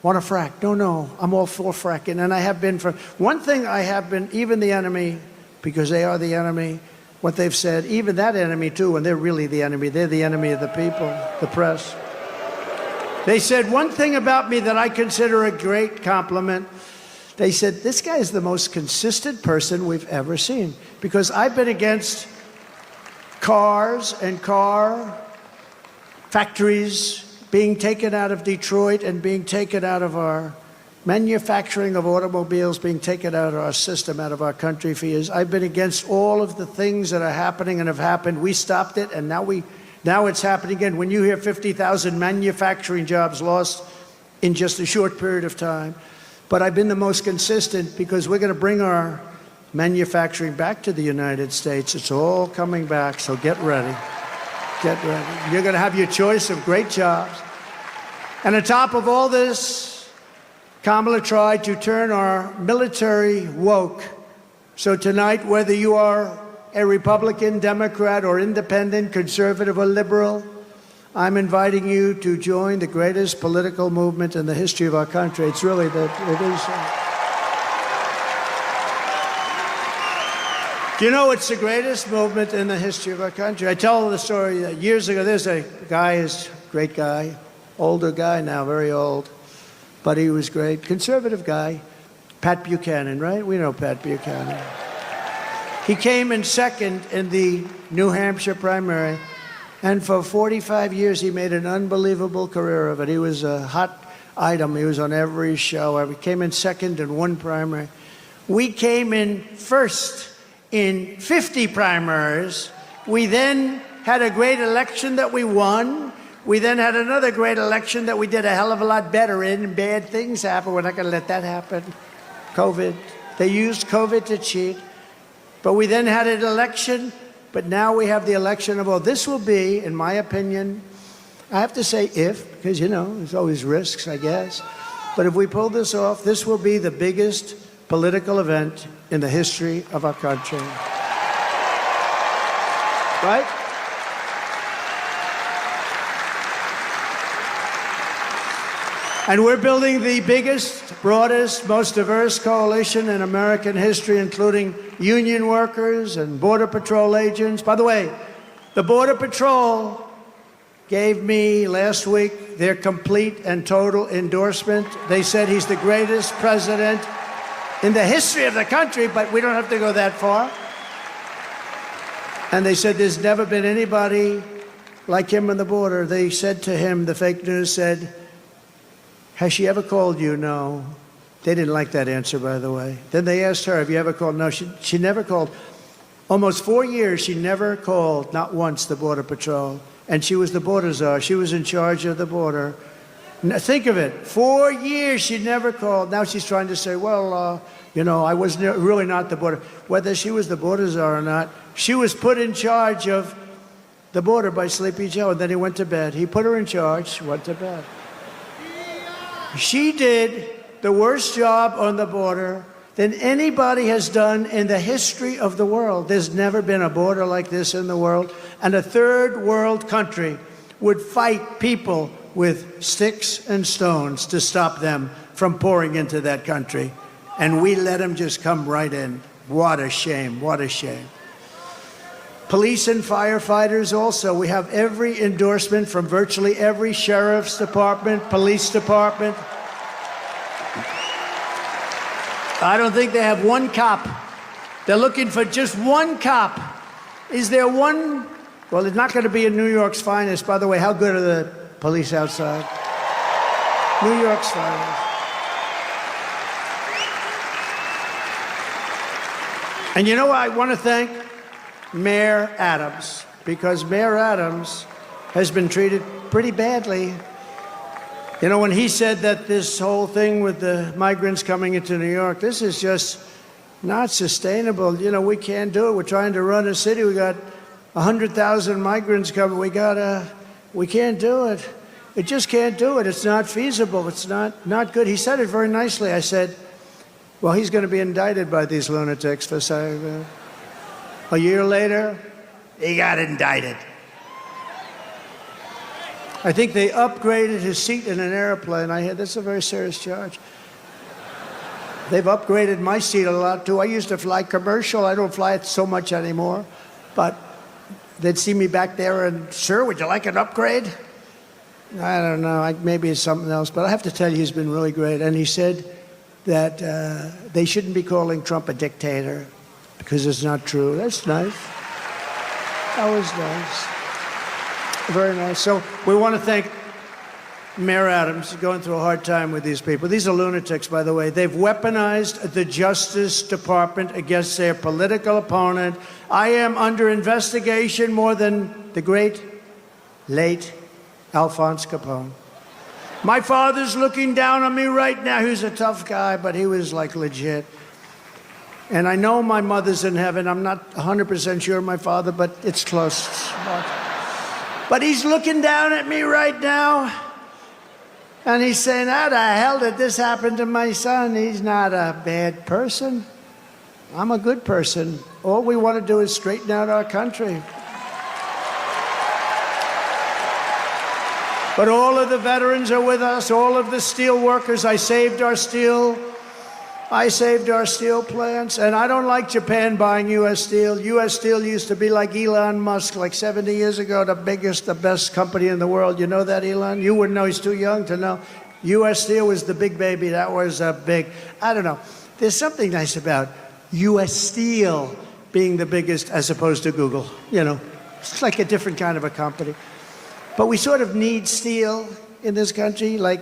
want to frack. No, I'm all for fracking. And I have been for... One thing I have been, even the enemy, because they are the enemy, what they've said, even that enemy too, and they're really the enemy. They're the enemy of the people, the press. They said one thing about me that I consider a great compliment. They said, this guy is the most consistent person we've ever seen. Because I've been against cars and car factories being taken out of Detroit and being taken out of our manufacturing of automobiles, being taken out of our system, out of our country for years. I've been against all of the things that are happening and have happened. We stopped it, and now it's happening again. When you hear 50,000 manufacturing jobs lost in just a short period of time. But I've been the most consistent because we're going to bring our manufacturing back to the United States. It's all coming back, so get ready. Get ready. You're going to have your choice of great jobs. And on top of all this, Kamala tried to turn our military woke. So tonight, whether you are a Republican, Democrat, or independent, conservative, or liberal, I'm inviting you to join the greatest political movement in the history of our country. It's really that it is. Do you know it's the greatest movement in the history of our country? I tell the story that years ago, there's a guy, he's a great guy, older guy now, very old. but he was great. Conservative guy. Pat Buchanan, right? We know Pat Buchanan. He came in second in the New Hampshire primary, and for 45 years he made an unbelievable career of it. He was a hot item. He was on every show. He came in second in one primary. We came in first in 50 primaries. We then had a great election that we won. We then had another great election that we did a hell of a lot better in, and bad things happened. We're not going to let that happen. COVID. They used COVID to cheat. But we then had an election, but now we have the election of all. This will be, in my opinion, I have to say if, because, you know, there's always risks, I guess. But if we pull this off, this will be the biggest political event in the history of our country. Right? And we're building the biggest, broadest, most diverse coalition in American history, including union workers and Border Patrol agents. By the way, the Border Patrol gave me last week their complete and total endorsement. They said he's the greatest president in the history of the country, but we don't have to go that far. And they said there's never been anybody like him on the border. They said to him, the fake news said, has she ever called you? No. They didn't like that answer, by the way. Then they asked her, have you ever called? No, she never called. Almost 4 years, she never called, not once, the Border Patrol. And she was the border czar. She was in charge of the border. Now, think of it. 4 years, she never called. Now she's trying to say, well, you know, I was really not the border. Whether she was the border czar or not, she was put in charge of the border by Sleepy Joe, and then he went to bed. He put her in charge, she went to bed. She did the worst job on the border than anybody has done in the history of the world. There's never been a border like this in the world. And a third world country would fight people with sticks and stones to stop them from pouring into that country. And we let them just come right in. What a shame, what a shame. Police and firefighters also. We have every endorsement from virtually every sheriff's department, police department. I don't think they have one cop. They're looking for just one cop. Is there one? Well, it's not going to be in New York's finest. By the way, how good are the police outside? New York's finest. And you know, I want to thank Mayor Adams, because Mayor Adams has been treated pretty badly. You know, when he said that this whole thing with the migrants coming into New York, this is just not sustainable. You know, we can't do it. We're trying to run a city. We got 100,000 migrants coming. We can't do it. It just can't do it. It's not feasible. It's not good. He said it very nicely. I said, well, he's going to be indicted by these lunatics for saying that. A year later, he got indicted. I think they upgraded his seat in an airplane. I heard that's a very serious charge. They've upgraded my seat a lot, too. I used to fly commercial. I don't fly it so much anymore. But they'd see me back there and, sir, would you like an upgrade? I don't know. Maybe it's something else. But I have to tell you, he's been really great. And he said that they shouldn't be calling Trump a dictator because it's not true. That's nice. That was nice. Very nice. So we want to thank Mayor Adams. He's going through a hard time with these people. These are lunatics, by the way. They've weaponized the Justice Department against their political opponent. I am under investigation more than the great, late Alphonse Capone. My father's looking down on me right now. He was a tough guy, but he was like legit. And I know my mother's in heaven. I'm not 100% sure my father, but it's close. But he's looking down at me right now, and he's saying, how the hell did this happen to my son? He's not a bad person. I'm a good person. All we want to do is straighten out our country. But all of the veterans are with us, all of the steel workers. I saved our steel plants, and I don't like Japan buying U.S. Steel. U.S. Steel used to be like Elon Musk, like 70 years ago, the biggest, the best company in the world. You know that, Elon? You wouldn't know. He's too young to know. U.S. Steel was the big baby. That was a big, I don't know. There's something nice about U.S. Steel being the biggest as opposed to Google. You know, it's like a different kind of a company. But we sort of need steel in this country. Like,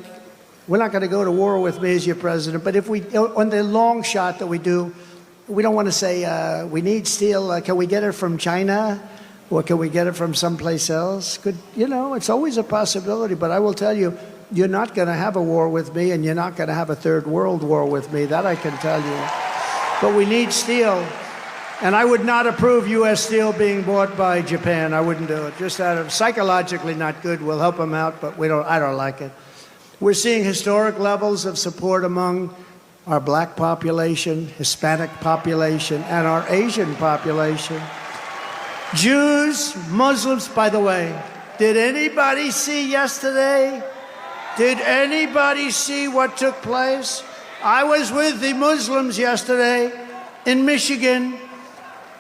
we're not going to go to war with me as your president, but if we, on the long shot that we do, we don't want to say we need steel. Can we get it from China? Or can we get it from someplace else? You know, it's always a possibility, but I will tell you, you're not going to have a war with me, and you're not going to have a third world war with me. That I can tell you. But we need steel, and I would not approve U.S. Steel being bought by Japan. I wouldn't do it. Just out of psychologically not good. We'll help them out, but I don't like it. We're seeing historic levels of support among our black population, Hispanic population, and our Asian population. Jews, Muslims, by the way, did anybody see yesterday? Did anybody see what took place? I was with the Muslims yesterday in Michigan,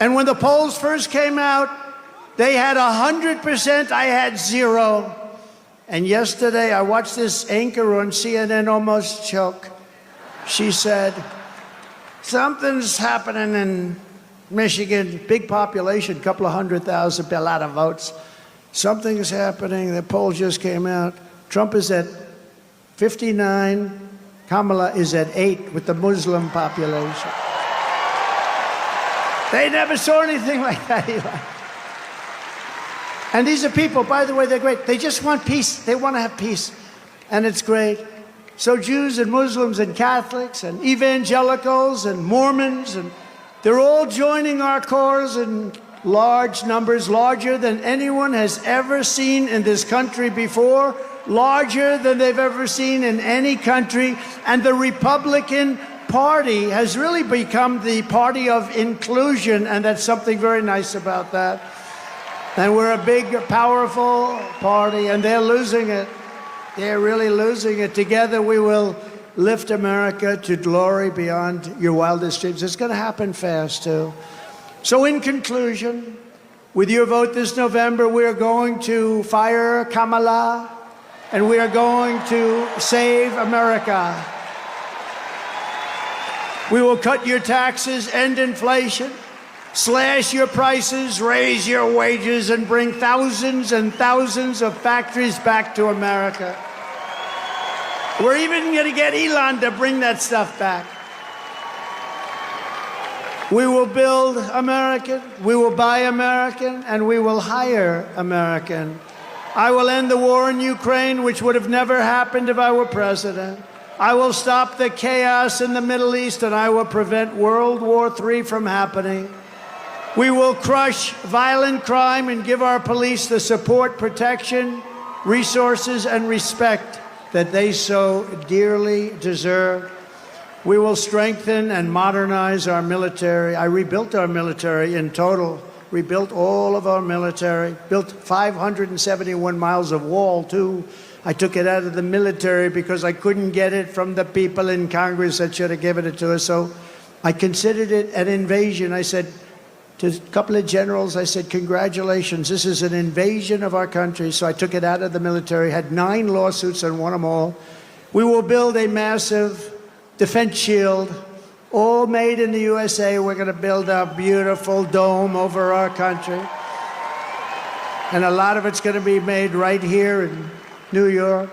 and when the polls first came out, they had 100%, I had 0. And yesterday, I watched this anchor on CNN almost choke. She said, something's happening in Michigan, big population, couple of 100,000, a lot of votes. Something is happening. The poll just came out. Trump is at 59. Kamala is at 8 with the Muslim population. They never saw anything like that, Eli. And these are people, by the way, they're great. They just want peace. They want to have peace. And it's great. So Jews and Muslims and Catholics and evangelicals and Mormons, and they're all joining our cause in large numbers, larger than anyone has ever seen in this country before, larger than they've ever seen in any country. And the Republican Party has really become the party of inclusion, and that's something very nice about that. And we're a big, powerful party, and they're losing it. They're really losing it. Together we will lift America to glory beyond your wildest dreams. It's going to happen fast, too. So in conclusion, with your vote this November, we are going to fire Kamala, and we are going to save America. We will cut your taxes, end inflation, slash your prices, raise your wages, and bring thousands and thousands of factories back to America. We're even going to get Elon to bring that stuff back. We will build American, we will buy American, and we will hire American. I will end the war in Ukraine, which would have never happened if I were president. I will stop the chaos in the Middle East, and I will prevent World War III from happening. We will crush violent crime and give our police the support, protection, resources, and respect that they so dearly deserve. We will strengthen and modernize our military. I rebuilt our military in total, rebuilt all of our military, built 571 miles of wall, too. I took it out of the military because I couldn't get it from the people in Congress that should have given it to us. So I considered it an invasion. I said to a couple of generals, I said, congratulations, this is an invasion of our country. So I took it out of the military, had 9 lawsuits and won them all. We will build a massive defense shield, all made in the USA. We're going to build a beautiful dome over our country. And a lot of it's going to be made right here in New York.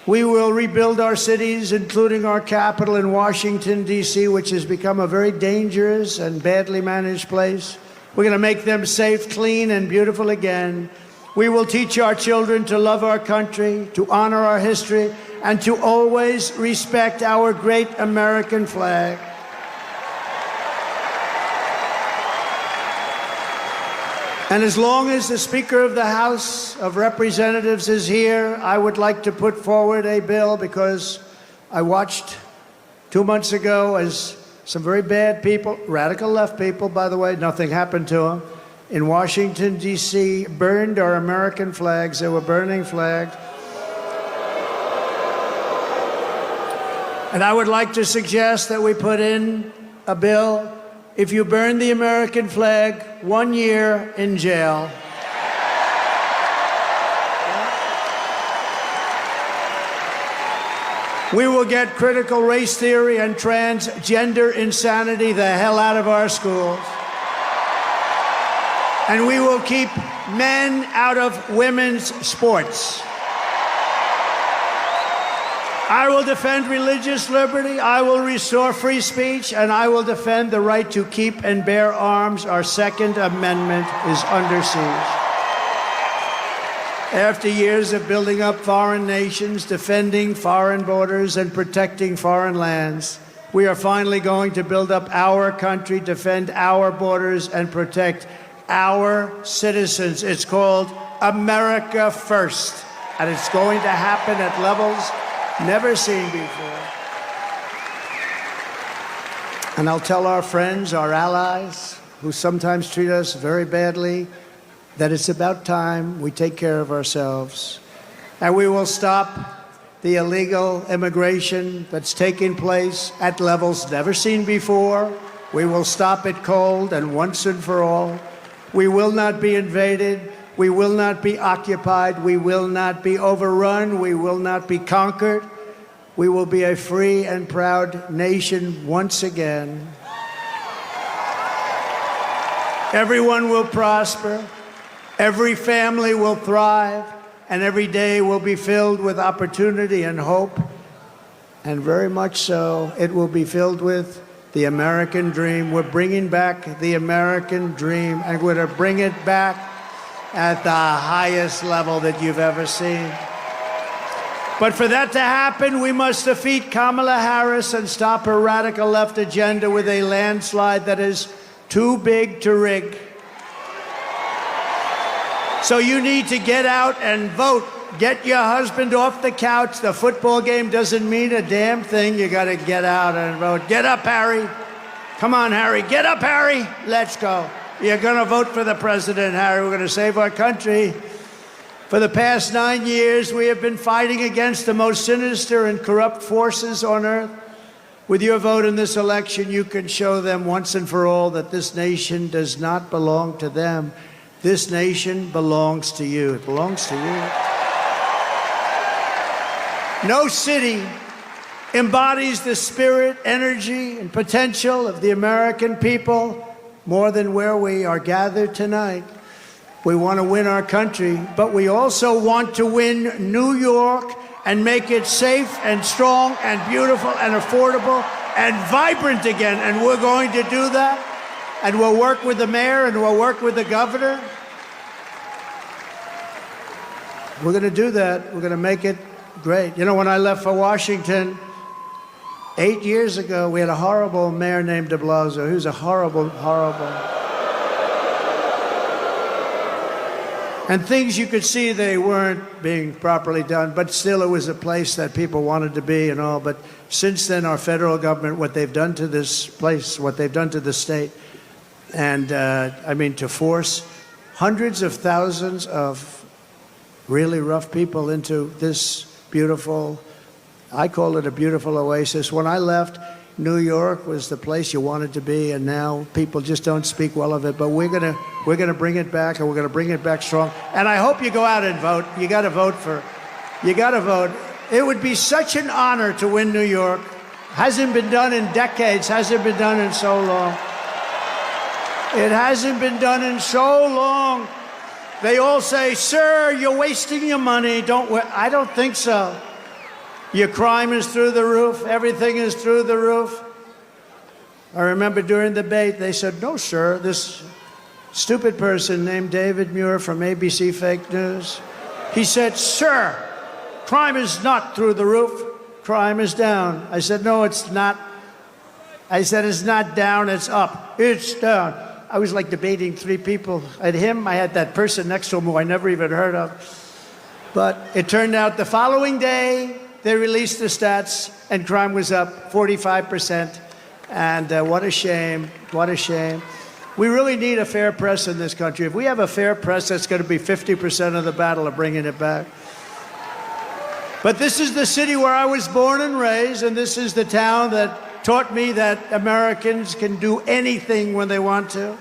We will rebuild our cities, including our capital in Washington, D.C., which has become a very dangerous and badly managed place. We're going to make them safe, clean, and beautiful again. We will teach our children to love our country, to honor our history, and to always respect our great American flag. And as long as the Speaker of the House of Representatives is here, I would like to put forward a bill, because I watched 2 months ago as some very bad people, radical left people, by the way, nothing happened to them, in Washington, D.C., burned our American flags. They were burning flags. And I would like to suggest that we put in a bill, if you burn the American flag, 1 year in jail. We will get critical race theory and transgender insanity the hell out of our schools. And we will keep men out of women's sports. I will defend religious liberty, I will restore free speech, and I will defend the right to keep and bear arms. Our Second Amendment is under siege. After years of building up foreign nations, defending foreign borders, and protecting foreign lands, we are finally going to build up our country, defend our borders, and protect our citizens. It's called America First, and it's going to happen at levels never seen before. And I'll tell our friends, our allies, who sometimes treat us very badly, that it's about time we take care of ourselves. And we will stop the illegal immigration that's taking place at levels never seen before. We will stop it cold and once and for all. We will not be invaded. We will not be occupied. We will not be overrun. We will not be conquered. We will be a free and proud nation once again. Everyone will prosper. Every family will thrive. And every day will be filled with opportunity and hope. And very much so, it will be filled with the American dream. We're bringing back the American dream, and we're going to bring it back at the highest level that you've ever seen. But for that to happen, we must defeat Kamala Harris and stop her radical left agenda with a landslide that is too big to rig. So you need to get out and vote. Get your husband off the couch. The football game doesn't mean a damn thing. You got to get out and vote. Get up, Harry. Come on, Harry. Get up, Harry. Let's go. You're going to vote for the president, Harry. We're going to save our country. For the past 9 years, we have been fighting against the most sinister and corrupt forces on earth. With your vote in this election, you can show them once and for all that this nation does not belong to them. This nation belongs to you. It belongs to you. No city embodies the spirit, energy, and potential of the American people more than where we are gathered tonight. We want to win our country, but we also want to win New York and make it safe and strong and beautiful and affordable and vibrant again. And we're going to do that. And we'll work with the mayor and we'll work with the governor. We're going to do that. We're going to make it great. You know, when I left for Washington 8 years ago, we had a horrible mayor named de Blasio. He was a horrible. And things you could see they weren't being properly done, but still it was a place that people wanted to be and all. But since then, our federal government, what they've done to this place, what they've done to the state, and I mean, to force hundreds of thousands of really rough people into this beautiful, I call it a beautiful oasis. When I left, New York was the place you wanted to be, and now people just don't speak well of it. But we're gonna bring it back, and we're gonna bring it back strong. And I hope you go out and vote. You got to vote. It would be such an honor to win New York. Hasn't been done in decades. Hasn't been done in so long. It hasn't been done in so long. They all say, "Sir, you're wasting your money." I don't think so. Your crime is through the roof. Everything is through the roof. I remember during the debate, they said, "No, sir." This stupid person named David Muir from ABC Fake News, he said, "Sir, crime is not through the roof. Crime is down." I said, "No, it's not." I said, "It's not down, it's up. It's down." I was like debating three people. I had him, I had that person next to him who I never even heard of. But it turned out the following day, they released the stats, and crime was up 45%. And what a shame, what a shame. We really need a fair press in this country. If we have a fair press, that's going to be 50% of the battle of bringing it back. But this is the city where I was born and raised, and this is the town that taught me that Americans can do anything when they want to.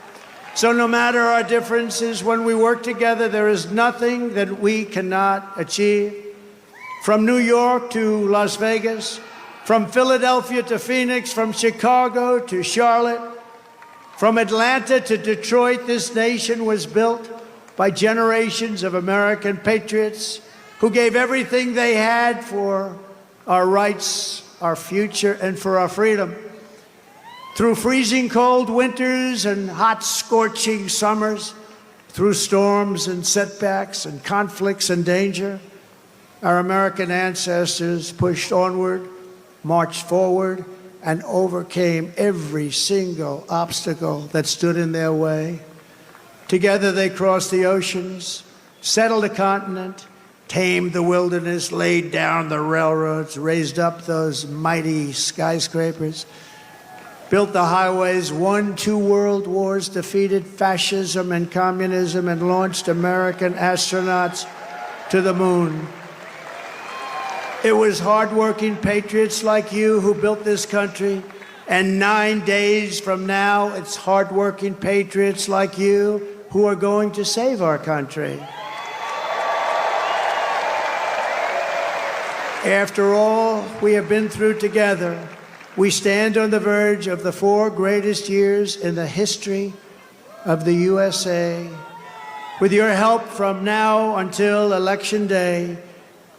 So no matter our differences, when we work together, there is nothing that we cannot achieve. from New York to Las Vegas, from Philadelphia to Phoenix, from Chicago to Charlotte, from Atlanta to Detroit, this nation was built by generations of American patriots who gave everything they had for our rights, our future, and for our freedom. Through freezing cold winters and hot, scorching summers, through storms and setbacks and conflicts and danger, our American ancestors pushed onward, marched forward, and overcame every single obstacle that stood in their way. Together they crossed the oceans, settled a continent, tamed the wilderness, laid down the railroads, raised up those mighty skyscrapers, built the highways, won 2 world wars, defeated fascism and communism, and launched American astronauts to the moon. It was hardworking patriots like you who built this country, and 9 days from now, it's hardworking patriots like you who are going to save our country. After all we have been through together, we stand on the verge of the 4 greatest years in the history of the USA. With your help from now until Election Day,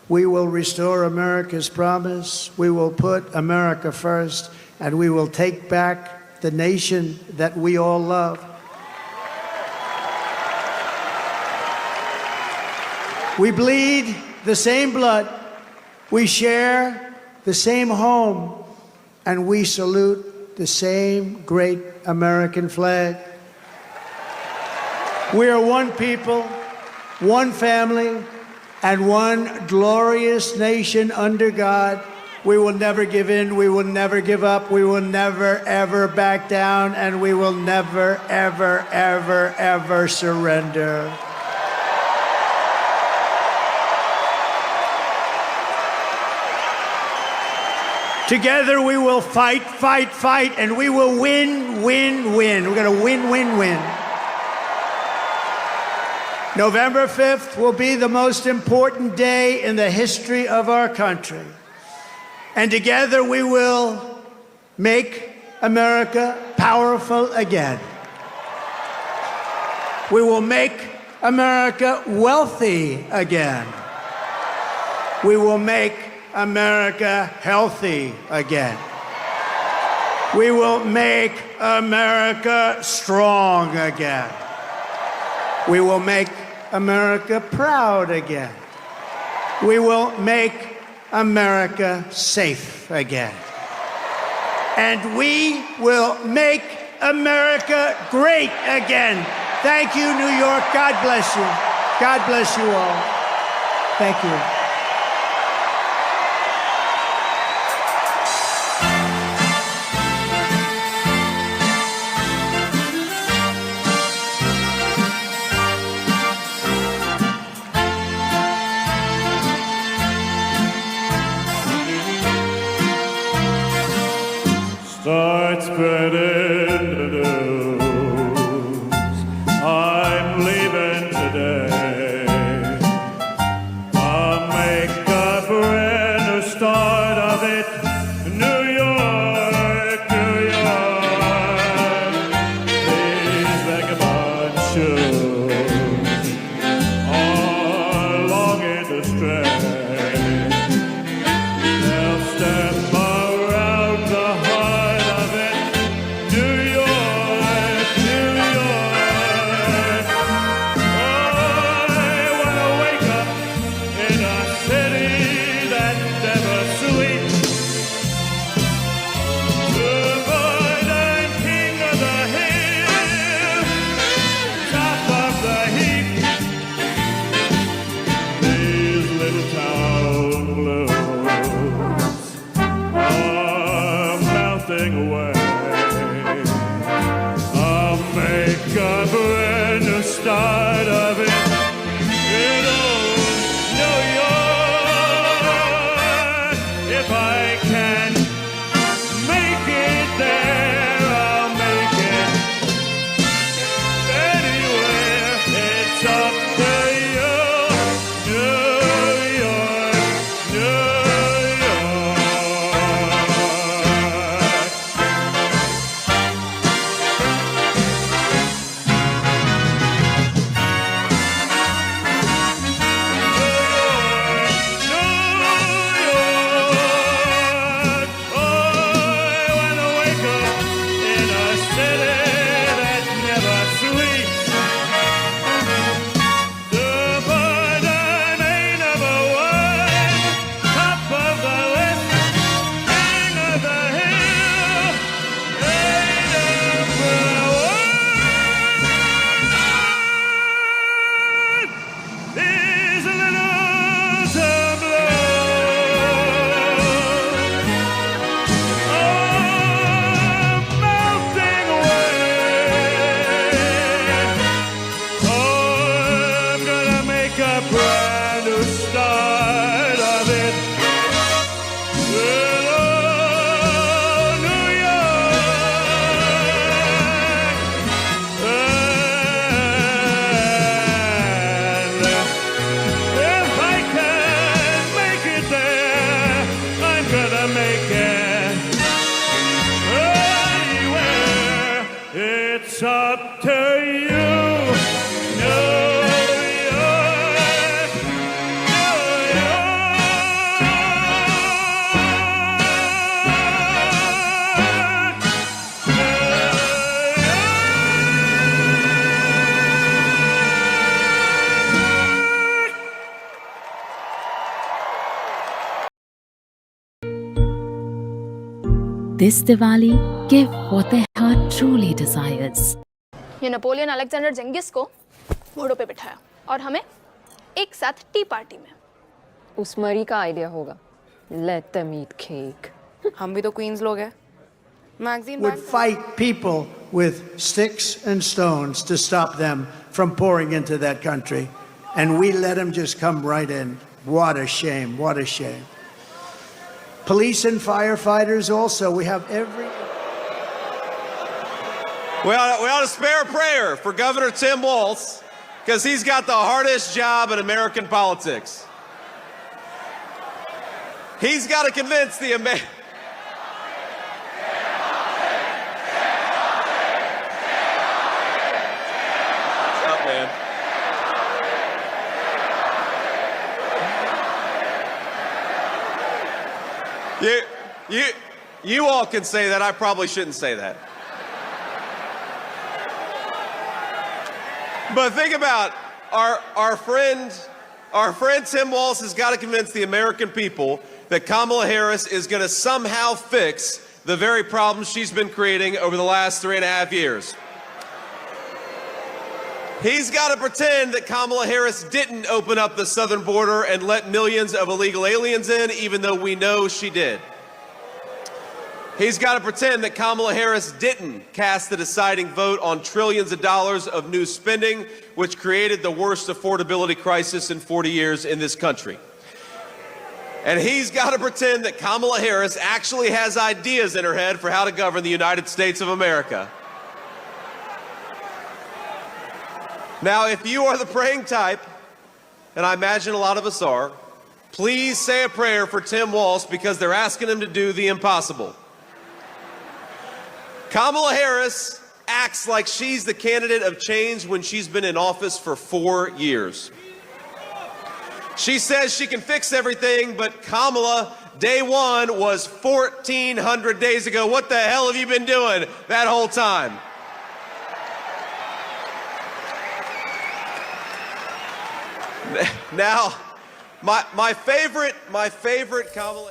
we will restore America's promise, we will put America first, and we will take back the nation that we all love. We bleed the same blood, we share the same home, and we salute the same great American flag. We are one people, one family, and one glorious nation under God. We will never give in, we will never give up, we will never, ever back down, and we will never, ever, ever, ever surrender. Together we will fight, fight, fight, and we will win, win, win. We're going to win, win, win. November 5th will be the most important day in the history of our country. And together we will make America powerful again. We will make America wealthy again. We will make America healthy again. We will make America strong again. We will make America proud again. We will make America safe again. And we will make America great again. Thank you, New York. God bless you. God bless you all. Thank you. Start spreading the news. I'm leaving today. I'll make a brand new start of it. New York, New York. These vagabond shoes are longing to stray. They'll step around the heart of it. New York, New York. I wanna wake up in a city that never sleeps. The modern king of the hill, top of the heap. These little town blues are melting away. I'll make a brand new start of it in old New York. If I can make it there, I'll make it anywhere. It's up to you, New York, New can. Anywhere, it's up to you. New This Diwali, give what the heart truly desires. ये Napoleon Alexander जेंगिस को घोड़ों पे बिठाया और हमें एक साथ T party में। उस मरी का आइडिया होगा। Let them eat cake. हम भी तो क्वींस लोग हैं। Magazine would fight people with sticks and stones to stop them from pouring into that country. And we let them just come right in. What a shame, what a shame. Police and firefighters also, we have every... We ought to spare a prayer for Governor Tim Walz, because he's got the hardest job in American politics. He's got to convince the American... What's up, man? You all can say that. I probably shouldn't say that. But think about our friend Tim Walz has got to convince the American people that Kamala Harris is going to somehow fix the very problems she's been creating over the last 3.5 years. He's got to pretend that Kamala Harris didn't open up the southern border and let millions of illegal aliens in, even though we know she did. He's got to pretend that Kamala Harris didn't cast the deciding vote on trillions of dollars of new spending, which created the worst affordability crisis in 40 years in this country. And he's got to pretend that Kamala Harris actually has ideas in her head for how to govern the United States of America. Now, if you are the praying type, and I imagine a lot of us are, please say a prayer for Tim Walz, because they're asking him to do the impossible. Kamala Harris acts like she's the candidate of change when she's been in office for 4 years. She says she can fix everything, but Kamala, day one was 1,400 days ago. What the hell have you been doing that whole time? Now, my favorite Kamala